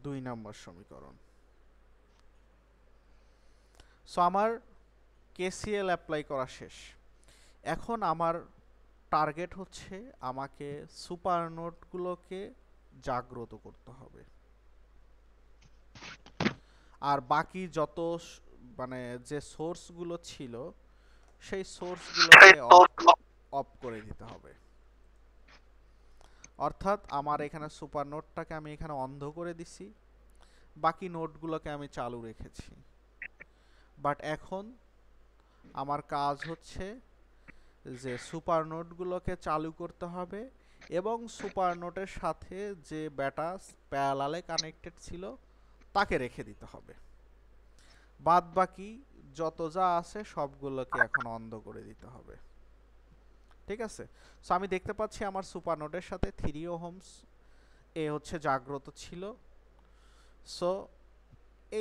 2 নম্বর সমীকরণ। সো আমার কেসিএল অ্যাপ্লাই করা শেষ। এখন আমার টার্গেট হচ্ছে আমাকে সুপারনোডগুলোকে জাগ্রত করতে হবে, আর বাকি যত মানে যে সোর্সগুলো ছিল সেই সোর্সগুলোকে অফ করে দিতে হবে। অর্থাৎ আমার এখানে সুপারনোডটাকে আমি এখানে অন্ধ করে দিছি, বাকি নোডগুলোকে আমি চালু রেখেছি। বাট এখন আমার কাজ হচ্ছে যে সুপারনোডগুলোকে চালু করতে হবে এবং সুপারনোডের সাথে যে ব্যাটা প্যারালালে কানেক্টেড ছিল তাকে রেখে দিতে হবে। বাদ বাকি যত যা আছে সবগুলোকে এখন অন্ধ করে দিতে হবে। ঠিক আছে? সো আমি দেখতে পাচ্ছি আমার সুপারনোডের সাথে 3 ওহমস এ হচ্ছে জাগ্রত ছিল। সো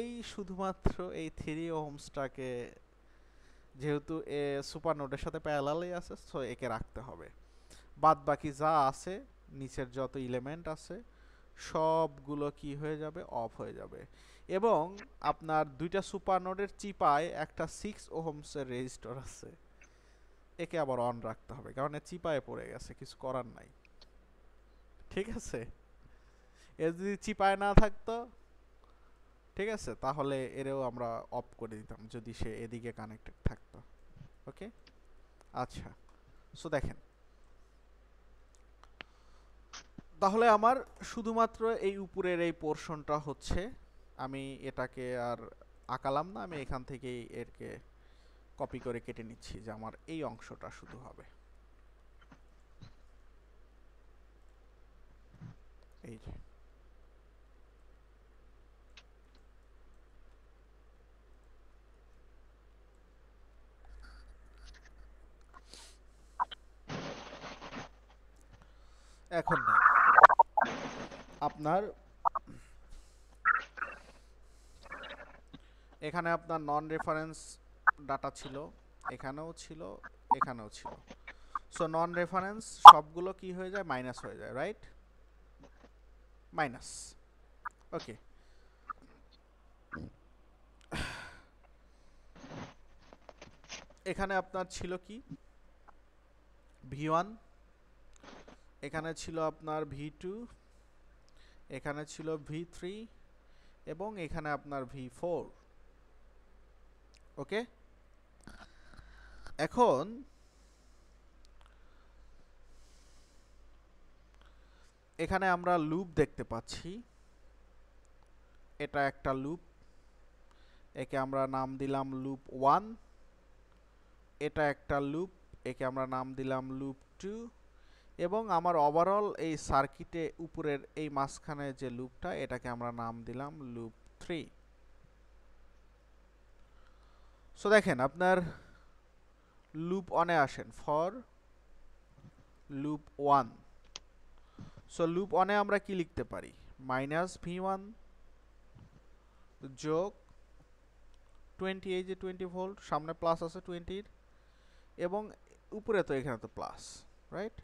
এই শুধুমাত্র এই 3 ওহমসটাকে যেহেতু এ সুপারনোডের সাথে প্যারালালে আছে সো একে রাখতে হবে। বাদ বাকি যা আছে নিচের যত এলিমেন্ট আছে সবগুলো কি হয়ে যাবে? অফ হয়ে যাবে। এবং আপনার দুইটা সুপারনোডের চিপায় একটা 6 ওহমসের রেজিস্টর আছে, একে আবার অন রাখতে হবে কারণ এ চিপায় পড়ে গেছে, কিছু করার নাই। ঠিক আছে? এ যদি চিপায় না থাকতো, ঠিক আছে, তাহলে এরেও আমরা অফ করে দিতাম যদি সে এদিকে কানেক্টেড থাকতো। ওকে, আচ্ছা। সো দেখেন, তাহলে আমার শুধুমাত্র এই উপরের এই পোরশনটা হচ্ছে, আমি এটাকে আর আঁকালাম না, আমি এখান থেকেই এরকে কপি করে কেটে নিচ্ছি যে আমার এই অংশটা শুধু হবে। এই যে এখন না আপনার এখানে আপনার নন রেফারেন্স ডাটা ছিল, এখানেও ছিল, এখানেও ছিল। সো নন রেফারেন্স সবগুলো কি হয়ে যায়, মাইনাস হয়ে যায়, রাইট? মাইনাস। ওকে, এখানে আপনার ছিল কি V1, এখানে ছিল আপনার V2, এখানে ছিল V3 এবং এখানে আপনার V4। ওকে, এখন এখানে আমরা লুপ দেখতে পাচ্ছি, এটা একটা লুপ, একে আমরা নাম দিলাম লুপ 1, এটা একটা লুপ, একে আমরা নাম দিলাম লুপ 2, এবং আমার ওভারঅল এই সার্কিটে উপরের এই মাঝখানে যে লুপটা এটাকে আমরা নাম দিলাম লুপ 3। সো দেখেন আপনার লুপ 1-এ আসেন, ফর লুপ 1। সো লুপ 1-এ আমরা কি লিখতে পারি, -V1 যোগ 20, এই যে 20 ভোল্ট, সামনে প্লাস আছে 20-র, এবং উপরে তো এখানে তো প্লাস, রাইট?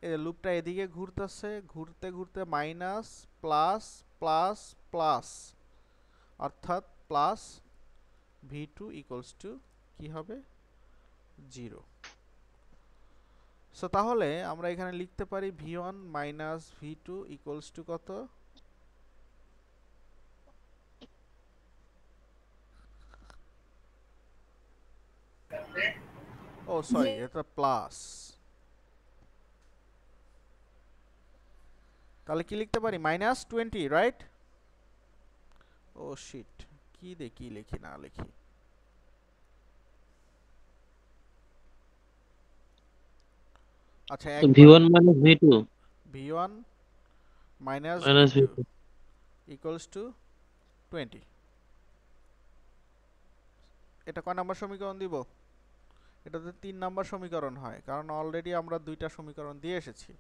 এই যে লুপটা এদিকে ঘুরতেছে, ঘুরতে ঘুরতে মাইনাস প্লাস প্লাস প্লাস, অর্থাৎ প্লাস V2 ইকুয়ালস টু কি হবে, 0। সো তাহলে আমরা এখানে লিখতে পারি V1 minus V2 equals to কত, ও সরি এটা প্লাস, তাহলে কি লিখতে পারি, -20, রাইট? ও শিট, কি দেখি লিখি না লিখি, আচ্ছা V1 minus V2 V1 minus minus V2 V2 equals to 20। এটা কয় নাম্বার সমীকরণ দিব, এটাতে 3 নাম্বার সমীকরণ হয়, কারণ অলরেডি আমরা 2টা সমীকরণ দিয়ে এসেছি।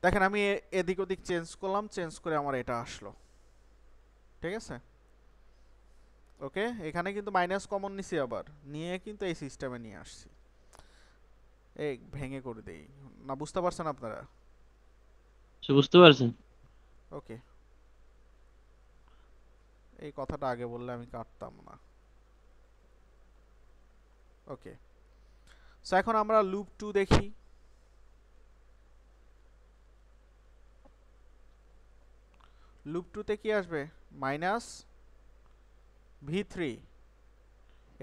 দেখেন আমি এদিক ওদিক চেঞ্জ করলাম, চেঞ্জ করে আমার এটা আসলো, ঠিক আছে? ওকে, এখানে কিন্তু মাইনাস কমন নিছি, আবার নিয়ে কিন্তু এই সিস্টেমে নিয়ে আসছি, এই ভেঙে করে দেই না, বুঝতে পারছেন আপনারা? বুঝতে পারছেন? ওকে, এই কথাটা আগে বললে আমি কাটতাম না। ওকে, সো এখন আমরা লুপ 2 দেখি। লুপ 2 তে কি আসবে, মাইনাস V3,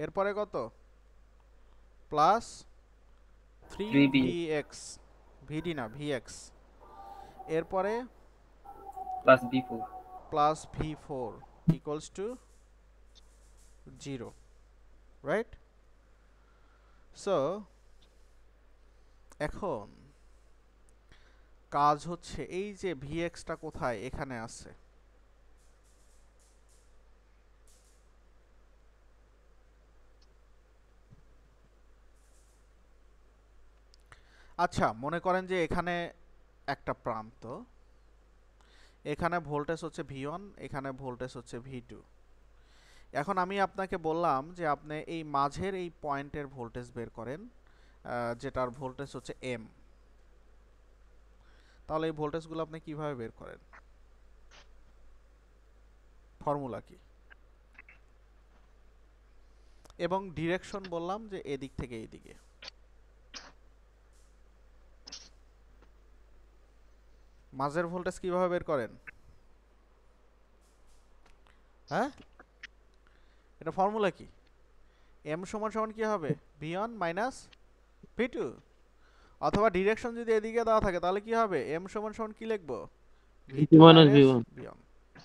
এরপরে কত, প্লাস 3VX, VD না VX, এরপরে plus V4, plus V4 equals to 0, right? So এখন কাজ হচ্ছে এই যে Vx-টা কোথায়, এখানে আছে, আচ্ছা মনে করেন যে এখানে একটা প্রান্ত, এখানে ভোল্টেজ হচ্ছে V1, এখানে ভোল্টেজ হচ্ছে V2। এখন আমি আপনাকে বললাম যে আপনি এই মাঝের এই পয়েন্টের ভোল্টেজ বের করেন, যেটার ভোল্টেজ হচ্ছে M। তাহলে এই ভোল্টেজগুলো আপনি কিভাবে বের করেন, ফর্মুলা কি? এবং ডিরেকশন বললাম যে এদিক থেকে এইদিকে। মাঝের ভোল্টেজ কিভাবে বের করেন, হ্যাঁ? এটা ফর্মুলা কি, M সমান সমান কি হবে, V1 মাইনাস V2, অথবা ডিরেকশন যদি এদিকে দেওয়া থাকে তাহলে কি হবে, M সমান সমান কি লিখবো, V2 minus minus V1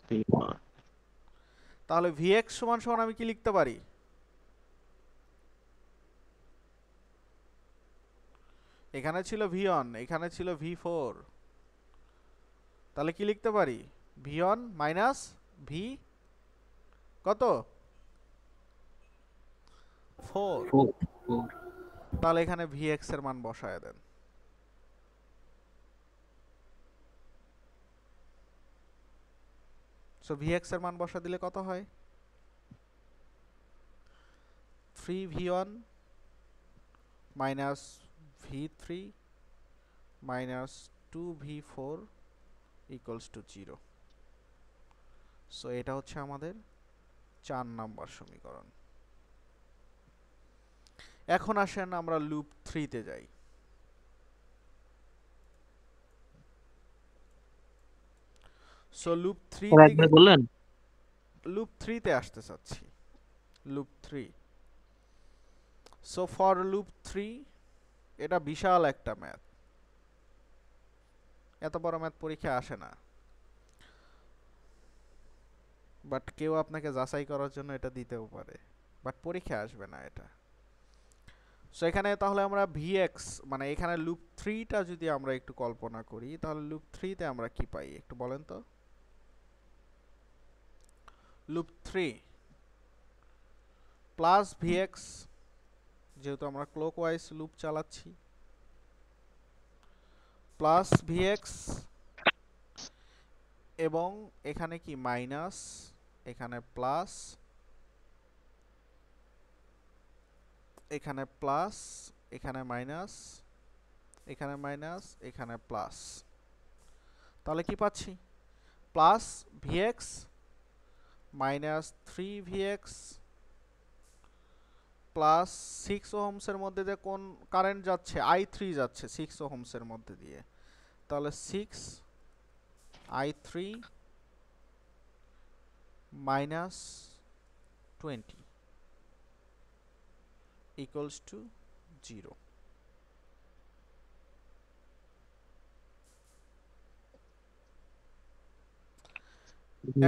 V1। তাহলে Vx সমান সমান আমি কি লিখতে পারি, এখানে ছিল V1, এখানে ছিল V4, তাহলে কি লিখতে পারি, v1 মাইনাস ভি কত 4। 4 তাহলে এখানে vx এর মান বসায় দেন। সো vx এর মান বসা দিলে কত হয়, 3v1 minus v3 minus 2v4 equals to 0। So এটা হচ্ছে আমাদের 4 নাম্বার সমীকরণ। এখন আসেন আমরা লুপ 3 তে যাই। সো লুপ 3 স্যার থেকে একবার বললেন লুপ 3 তে আসতে চাচ্ছি, লুপ 3। সো ফর লুপ 3 এটা বিশাল একটা ম্যাথ, এত বড় ম্যাথ পরীক্ষা আসে না, বাট কেউ আপনাকে যাচাই করার জন্য এটা দিতেও পারে, বাট পরীক্ষা আসবে না এটা। সো এখানে তাহলে আমরা vx মানে এখানে লুপ 3 টা যদি আমরা একটু কল্পনা করি, তাহলে লুপ 3 তে আমরা কি পাই একটু বলেন তো। লুপ 3 প্লাস vx, যেহেতু আমরা ক্লকওয়াইজ লুপ চালাচ্ছি, প্লাস vx এবং এখানে কি মাইনাস, এখানে প্লাস, এখানে প্লাস, এখানে মাইনাস, এখানে মাইনাস, এখানে প্লাস। তাহলে কি পাচ্ছি, plus vx minus 3vx plus 6 ওহমসের মধ্যে দিয়ে কোন কারেন্ট যাচ্ছে, i3 যাচ্ছে 6 ওহমসের মধ্যে দিয়ে, তাহলে 6i3 মাইনাস 20 equals to 0।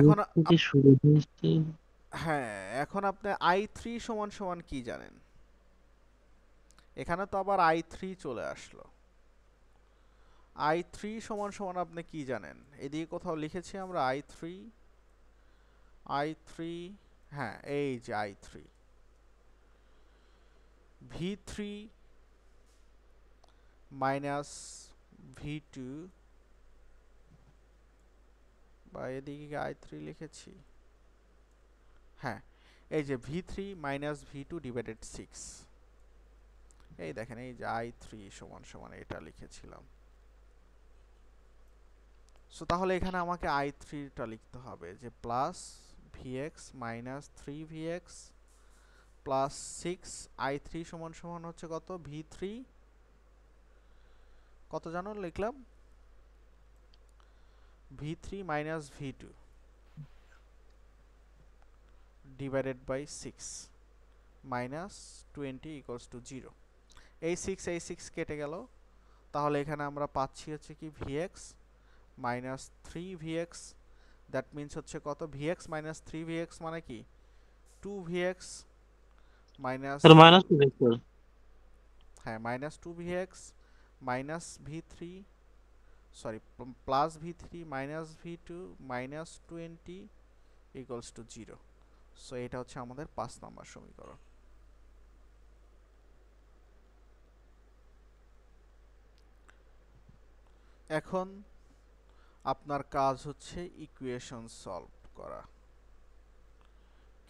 এখন থেকে শুরু হয়েছে। হ্যাঁ, এখন আপনি i3 সমান সমান কি জানেন, এখানে তো আবার i3 চলে আসলো। i3 সমান সমান আপনি কি জানেন, এদিকে কোথাও লিখেছি আমরা i3, হ্যাঁ এই যে i3 v3 মাইনাস v2, বা এদিকে i3 লিখেছি, হ্যাঁ এই যে v3 মাইনাস v2 ডিভাইডেড 6, এই দেখেন এই যে i3 সমান সমান এটা লিখেছিলাম। সো তাহলে এখানে আমাকে i3 টা লিখতে হবে যে plus vx minus 3vx plus 6i3 সমান সমান হচ্ছে কত, v3 কত জানো লিখলাম, v3 minus v2 divided by 6 minus 20 equals to 0। এই 6 কেটে গেল, তাহলে এখানে আমরা পাচ্ছি হচ্ছে কি vx minus 3vx, that means হচ্ছে কত, vx মাইনাস 3vx মানে কি 2vx minus, sir minus 2 sir, হ্যাঁ minus 2vx minus v3, sorry plus v3 minus v2 minus 20 equals to 0। So এটা হচ্ছে আমাদের 5 নম্বর সমীকরণ। এখন আপনার কাজ হচ্ছে ইকুয়েশন সলভ করা।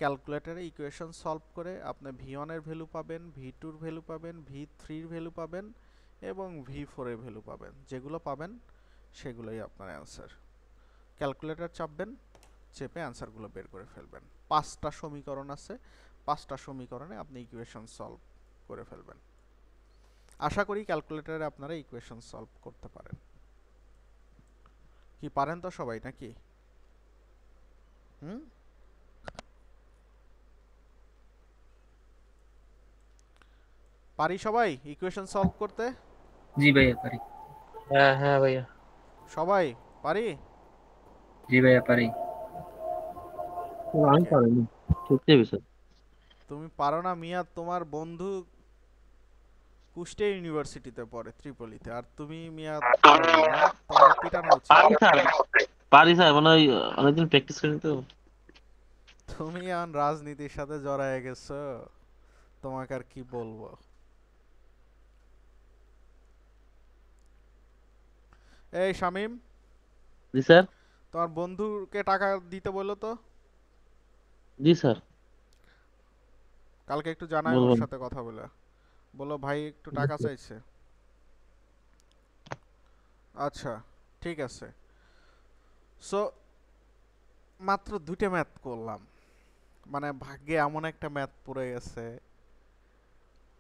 ক্যালকুলেটরে ইকুয়েশন সলভ করে আপনি v1 এর ভ্যালু পাবেন, v2 এর ভ্যালু পাবেন, v3 এর ভ্যালু পাবেন এবং v4 এর ভ্যালু পাবেন। যেগুলো পাবেন সেগুলোই আপনার অ্যান্সার। ক্যালকুলেটর চাপবেন, চেপে অ্যান্সারগুলো বের করে ফেলবেন। 5টা সমীকরণ আছে, 5টা সমীকরণে আপনি ইকুয়েশন সলভ করে ফেলবেন। আশা করি ক্যালকুলেটরে আপনারা ইকুয়েশন সলভ করতে পারেন। কি পারেন তো সবাই নাকি? পারি সবাই ইকুয়েশন সলভ করতে? জি ভাইয়া পারি। হ্যাঁ হ্যাঁ ভাইয়া, সবাই পারি? জি ভাইয়া পারি। আমি পারিনি, ঠিক আছে স্যার। তুমি পারো না মিয়া, তোমার বন্ধু কুষ্টিয়া ইউনিভার্সিটিতে পড়ে ত্রিপলিতে, আর তুমি মিয়া পারো না, তোমার পিটানো উচিত। পারি স্যার, মানে ওই অনেকদিন প্র্যাকটিস করি তো। তুমি এখন রাজনীতির সাথে জড়ায় গেছো, তোমাকে আর কি বলবো। এই শামিম, জি স্যার। তোমার বন্ধুকে টাকা দিতে বলো তো। জি স্যার, কালকে একটু জানাই ওর বলবেন। সাথে কথা বলে, বলো ভাই একটু টাকা চাইছে। আচ্ছা ঠিক আছে। সো মাত্র 2টা ম্যাথ করলাম, মানে ভাগ্যে এমন একটা ম্যাথ পড়ে গেছে,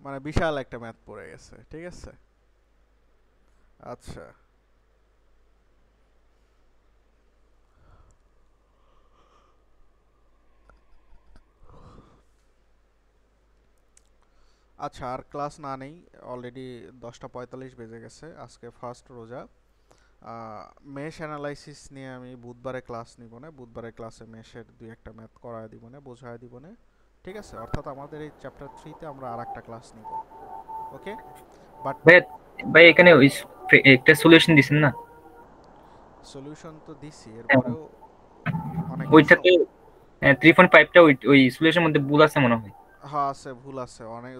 মানে বিশাল একটা ম্যাথ পড়ে গেছে, ঠিক আছে। আচ্ছা আচ্ছা, আর ক্লাস না নেই, অলরেডি 10:45 বেজে গেছে। আজকে ফার্স্ট রোজা। মেশ অ্যানালাইসিস নিয়ে আমি বুধবারে ক্লাস নিব না, বুধবারে ক্লাসে মেশের 2-1টা ম্যাথ করায় দিব না, বোঝায় দিব না, ঠিক আছে। অর্থাৎ আমাদের এই চ্যাপ্টার 3-তে আমরা আরেকটা ক্লাস নিব, ওকে। বাট ভাই এখানে ওই একটা সলিউশন দিছেন না? সলিউশন তো দিছি, এরপরেও অনেক ওইটাতে 3.5টা ওই সলিউশনের মধ্যে ভুল আছে মনে হয়। হ্যাঁ আছে, ভুল আছে অনেক,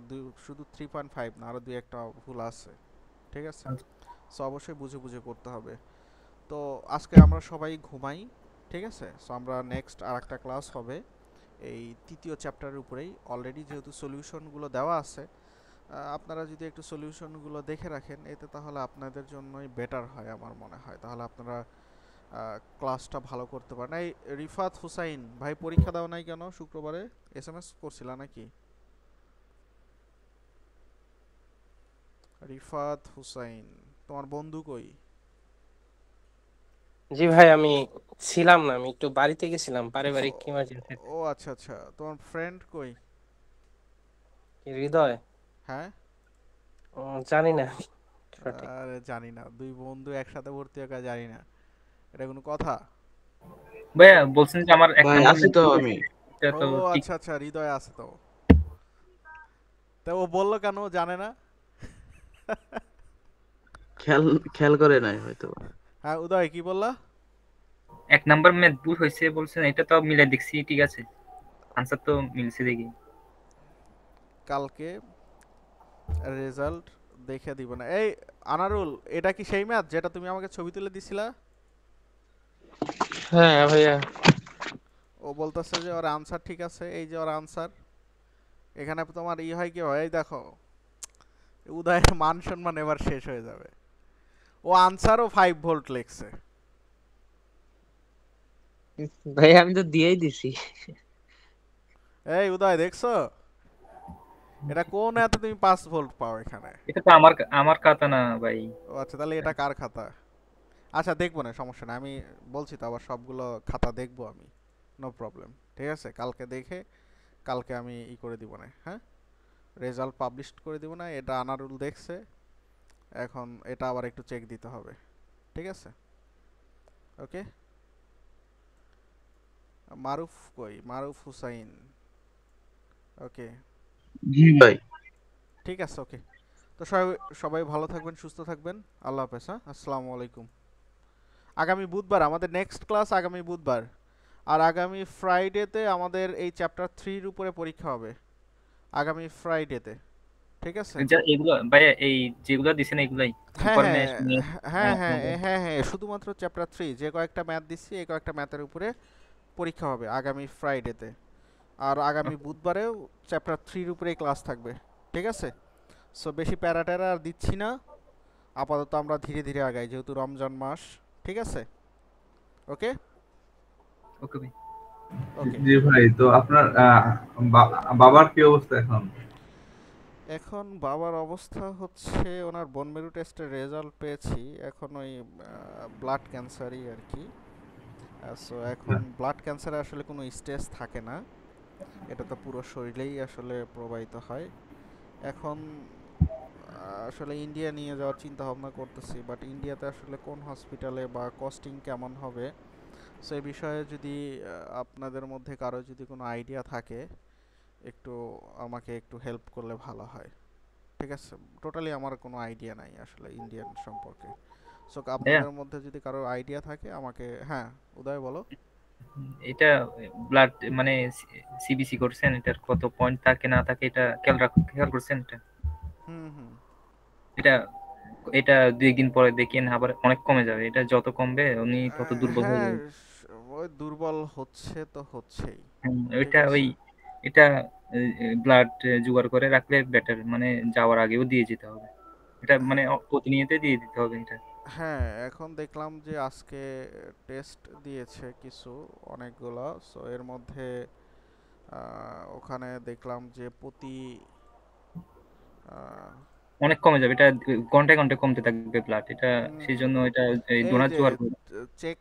শুধু 3.5 না, আরো 2-1টা ভুল আছে, ঠিক আছে। সো অবশ্যই বুঝে বুঝে করতে হবে। তো আজকে আমরা সবাই ঘুমাই, ঠিক আছে। সো আমরা নেক্সট আরেকটা ক্লাস হবে এই 3য় চ্যাপ্টারের উপরেই। অলরেডি যেহেতু সলিউশনগুলো দেওয়া আছে, আপনারা যদি একটু সলিউশনগুলো দেখে রাখেন, এতে তাহলে আপনাদের জন্যই বেটার হয় আমার মনে হয়, তাহলে আপনারা ক্লাসটা ভালো করতে পারেন। এই রিফাত হুসাইন ভাই, পরীক্ষা দাও নাই কেন শুক্রবারে? SMS করছিলা নাকি? রিফাত হুসাইন, তোমার বন্ধু কই? জি ভাই, আমি ছিলাম না, আমি একটু বাড়িতে গেছিলাম, পারিবারিক ইমার্জেন্সি। ও আচ্ছা আচ্ছা, তোমার ফ্রেন্ড কই? হৃদয়? হ্যাঁ, জানি না। আরে জানি না, দুই বন্ধু একসাথে ভর্তি হয়ে জানি না, এটা কোনো কথা? ভাইয়া বলছেন যে আমার এক ভাই নাম্বার আছি তো আমি। ও আচ্ছা আচ্ছা, হৃদয় আছে তো। তা ও বললো কেন, ও জানে না? খেয়াল করে নাই হয়তো। হ্যাঁ উদয়, কি বললা? এক নাম্বার ম্যাথ ভুল হয়েছে বলছেন, এটা তো মিলে দেখছি, ঠিক আছে, আনসার তো মিলছে দেখি। কালকে রেজাল্ট দেখে দিব না। এই আনারুল, এটা কি সেই ম্যাথ যেটা তুমি আমাকে ছবি তুলে দিছিলা? হ্যাঁ ভাইয়া। ও বলতেছে যে ওর আনসার ঠিক আছে, এই যে ওর আনসার। এখানে তোমার হয় কি হয়, এই দেখো, উদয়ের মান সম্মান এবার শেষ হয়ে যাবে। ও আনসারও 5 ভোল্ট লিখছে। ভাই আমি তো দিয়েই দিছি। এই উদয়, দেখছো এটা কোন এত তুমি 5 ভোল্ট পাও এখানে? এটা তো আমার খাতা না ভাই। ও আচ্ছা, তাহলে এটা কার খাতা? আচ্ছা দেখবো না, সমস্যা না, আমি বলছি তো আবার সবগুলো খাতা দেখবো আমি, নো প্রবলেম, ঠিক আছে। কালকে দেখে কালকে আমি করে দিব না, হ্যাঁ, রেজাল্ট পাবলিশ করে দিব না। এটা আনারুল দেখছে, এখন এটা আবার একটু চেক দিতে হবে, ঠিক আছে, ওকে। মারুফ কই? মারুফ হুসাইন, ওকে জি ভাই। ঠিক আছে, ওকে। তো সবাই ভালো থাকবেন, সুস্থ থাকবেন, আল্লাহ হাফেজ, হ্যাঁ, আসসালামু আলাইকুম। আগামী বুধবার আমাদের নেক্সট ক্লাস, আগামী বুধবার। আর আগামী ফ্রাইডেতে আমাদের এই চ্যাপ্টার 3-র উপরে পরীক্ষা হবে, আগামী ফ্রাইডেতে, ঠিক আছে। এগুলো ভাইয়া এই যেগুলো দিছেন এগুলাই হ্যাঁ হ্যাঁ হ্যাঁ হ্যাঁ, শুধুমাত্র চ্যাপ্টার 3 যে কয়েকটা ম্যাথ দিচ্ছি, এই কয়েকটা ম্যাথের উপরে পরীক্ষা হবে আগামী ফ্রাইডেতে। আর আগামী বুধবারেও চ্যাপ্টার 3-র উপরেই ক্লাস থাকবে, ঠিক আছে। সো বেশি প্যারাটেরা আর দিচ্ছি না, আপাতত আমরা ধীরে ধীরে আগাই, যেহেতু রমজান মাস, ঠিক আছে, ওকে ওকে ভাই। জি ভাই, তো আপনার বাবার কি অবস্থা এখন? এখন বাবার অবস্থা হচ্ছে, ওনার বোন মেরু টেস্টের রেজাল্ট পেয়েছি, এখন ওই ব্লাড ক্যান্সারই আর কি। সো এখন ব্লাড ক্যান্সারে আসলে কোনো স্টেজ থাকে না, এটা তো পুরো শরীরেই আসলে প্রবাহিত হয়। এখন আসলে ইন্ডিয়া নিয়ে যাওয়ার চিন্তা ভাবনা করতেছি, বাট ইন্ডিয়াতে আসলে কোন হসপিটালে বা কস্টিং কেমন হবে, সো এই বিষয়ে যদি আপনাদের মধ্যে কারো যদি কোনো আইডিয়া থাকে, একটু আমাকে একটু হেল্প করলে ভালো হয়। ঠিক আছে, টোটালি আমার কোনো আইডিয়া নাই আসলে ইন্ডিয়ান সম্পর্কে। সো ভাইয়া আপনাদের মধ্যে যদি কারো আইডিয়া থাকে আমাকে, হ্যাঁ উদয় বলো। এটা ব্লাড মানে সিবিসি করছেন, এটার কত পয়েন্ট থাকে না থাকে এটা খেয়াল করছেন? এটা হুম এটা এটা 2 দিন পরে দেখেন আবার অনেক কমে যাবে, এটা যত কমবে উনি তত দুর্বল হয়ে হ্যাঁ, যাবে। ওই দুর্বল হচ্ছে তো হচ্ছেই, ঠিক ওইটা ওই আছে। এটা ব্লাড জোগাড় করে রাখলে বেটার, মানে যাওয়ার আগেও দিয়ে যেতে হবে এটা, মানে প্রতিনিয়ত দিয়ে দিতে হবে এটা। হ্যাঁ, এখন দেখলাম যে আজকে টেস্ট দিয়েছে কিছু অনেকগুলো, সো এর মধ্যে ওখানে দেখলাম যে প্রতি আহ, অনেক কমে যাবে এটা, ঘন্টায় ঘন্টায় কমতে থাকবে ব্লাড, এটা সেই জন্য এটা এই এই ডোনার যে জোগাড় করে। চেক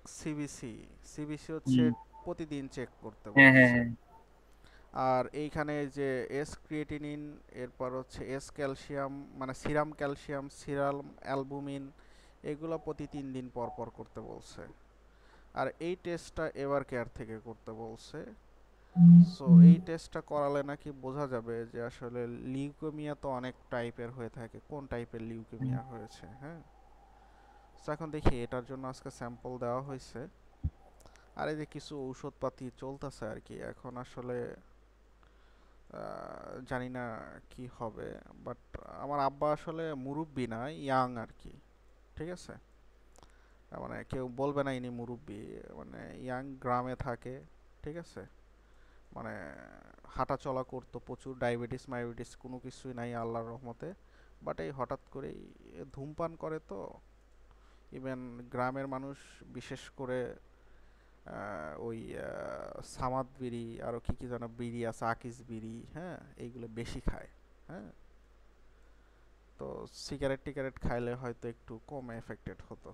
সিবিসি হচ্ছে প্রতিদিন চেক করতে হ্যাঁ হ্যাঁ বলছে। হ্যাঁ আর এইখানে যে এস ক্রিয়েটিনিন, এরপর হচ্ছে এস ক্যালসিয়াম মানে সিরাম ক্যালসিয়াম, সিরাম অ্যালবুমিন, এগুলো প্রতি 3 দিন পর পর করতে বলছে। আর এই টেস্টটা এভার কেয়ার থেকে করতে বলছে। সো এই টেস্টটা করালে নাকি বোঝা যাবে যে আসলে লিউকেমিয়া তো অনেক টাইপের হয়ে থাকে, কোন টাইপের লিউকেমিয়া হয়েছে। হ্যাঁ, সো এখন দেখি এটার জন্য আজকে স্যাম্পল দেওয়া হয়েছে। আর এই যে কিছু ঔষধপাতি চলতেছে আর কি, এখন আসলে জানি না কি হবে, বাট আমার আব্বা আসলে মুরব্বি না, ইয়াং আর কি, ঠিক আছে। মানে কেউ বলবে না ইনি মুরব্বি, মানে ইয়াং, গ্রামে থাকে, ঠিক আছে। মানে হাঁটা চলা করতো প্রচুর, ডায়াবেটিস মায়াবেটিস কোনো কিছুই নাই আল্লাহর রহমতে, বাট এই হঠাৎ করেই ধূমপান করে তো। ইভেন গ্রামের মানুষ বিশেষ করে ওই সামাদ বিড়ি, আরও কী কী যেন বিড়ি আছে, আকিস বিড়ি, হ্যাঁ এইগুলো বেশি খায়। হ্যাঁ, তো সিগারেট টিগারেট খাইলে হয়তো একটু কম এফেক্টেড হতো।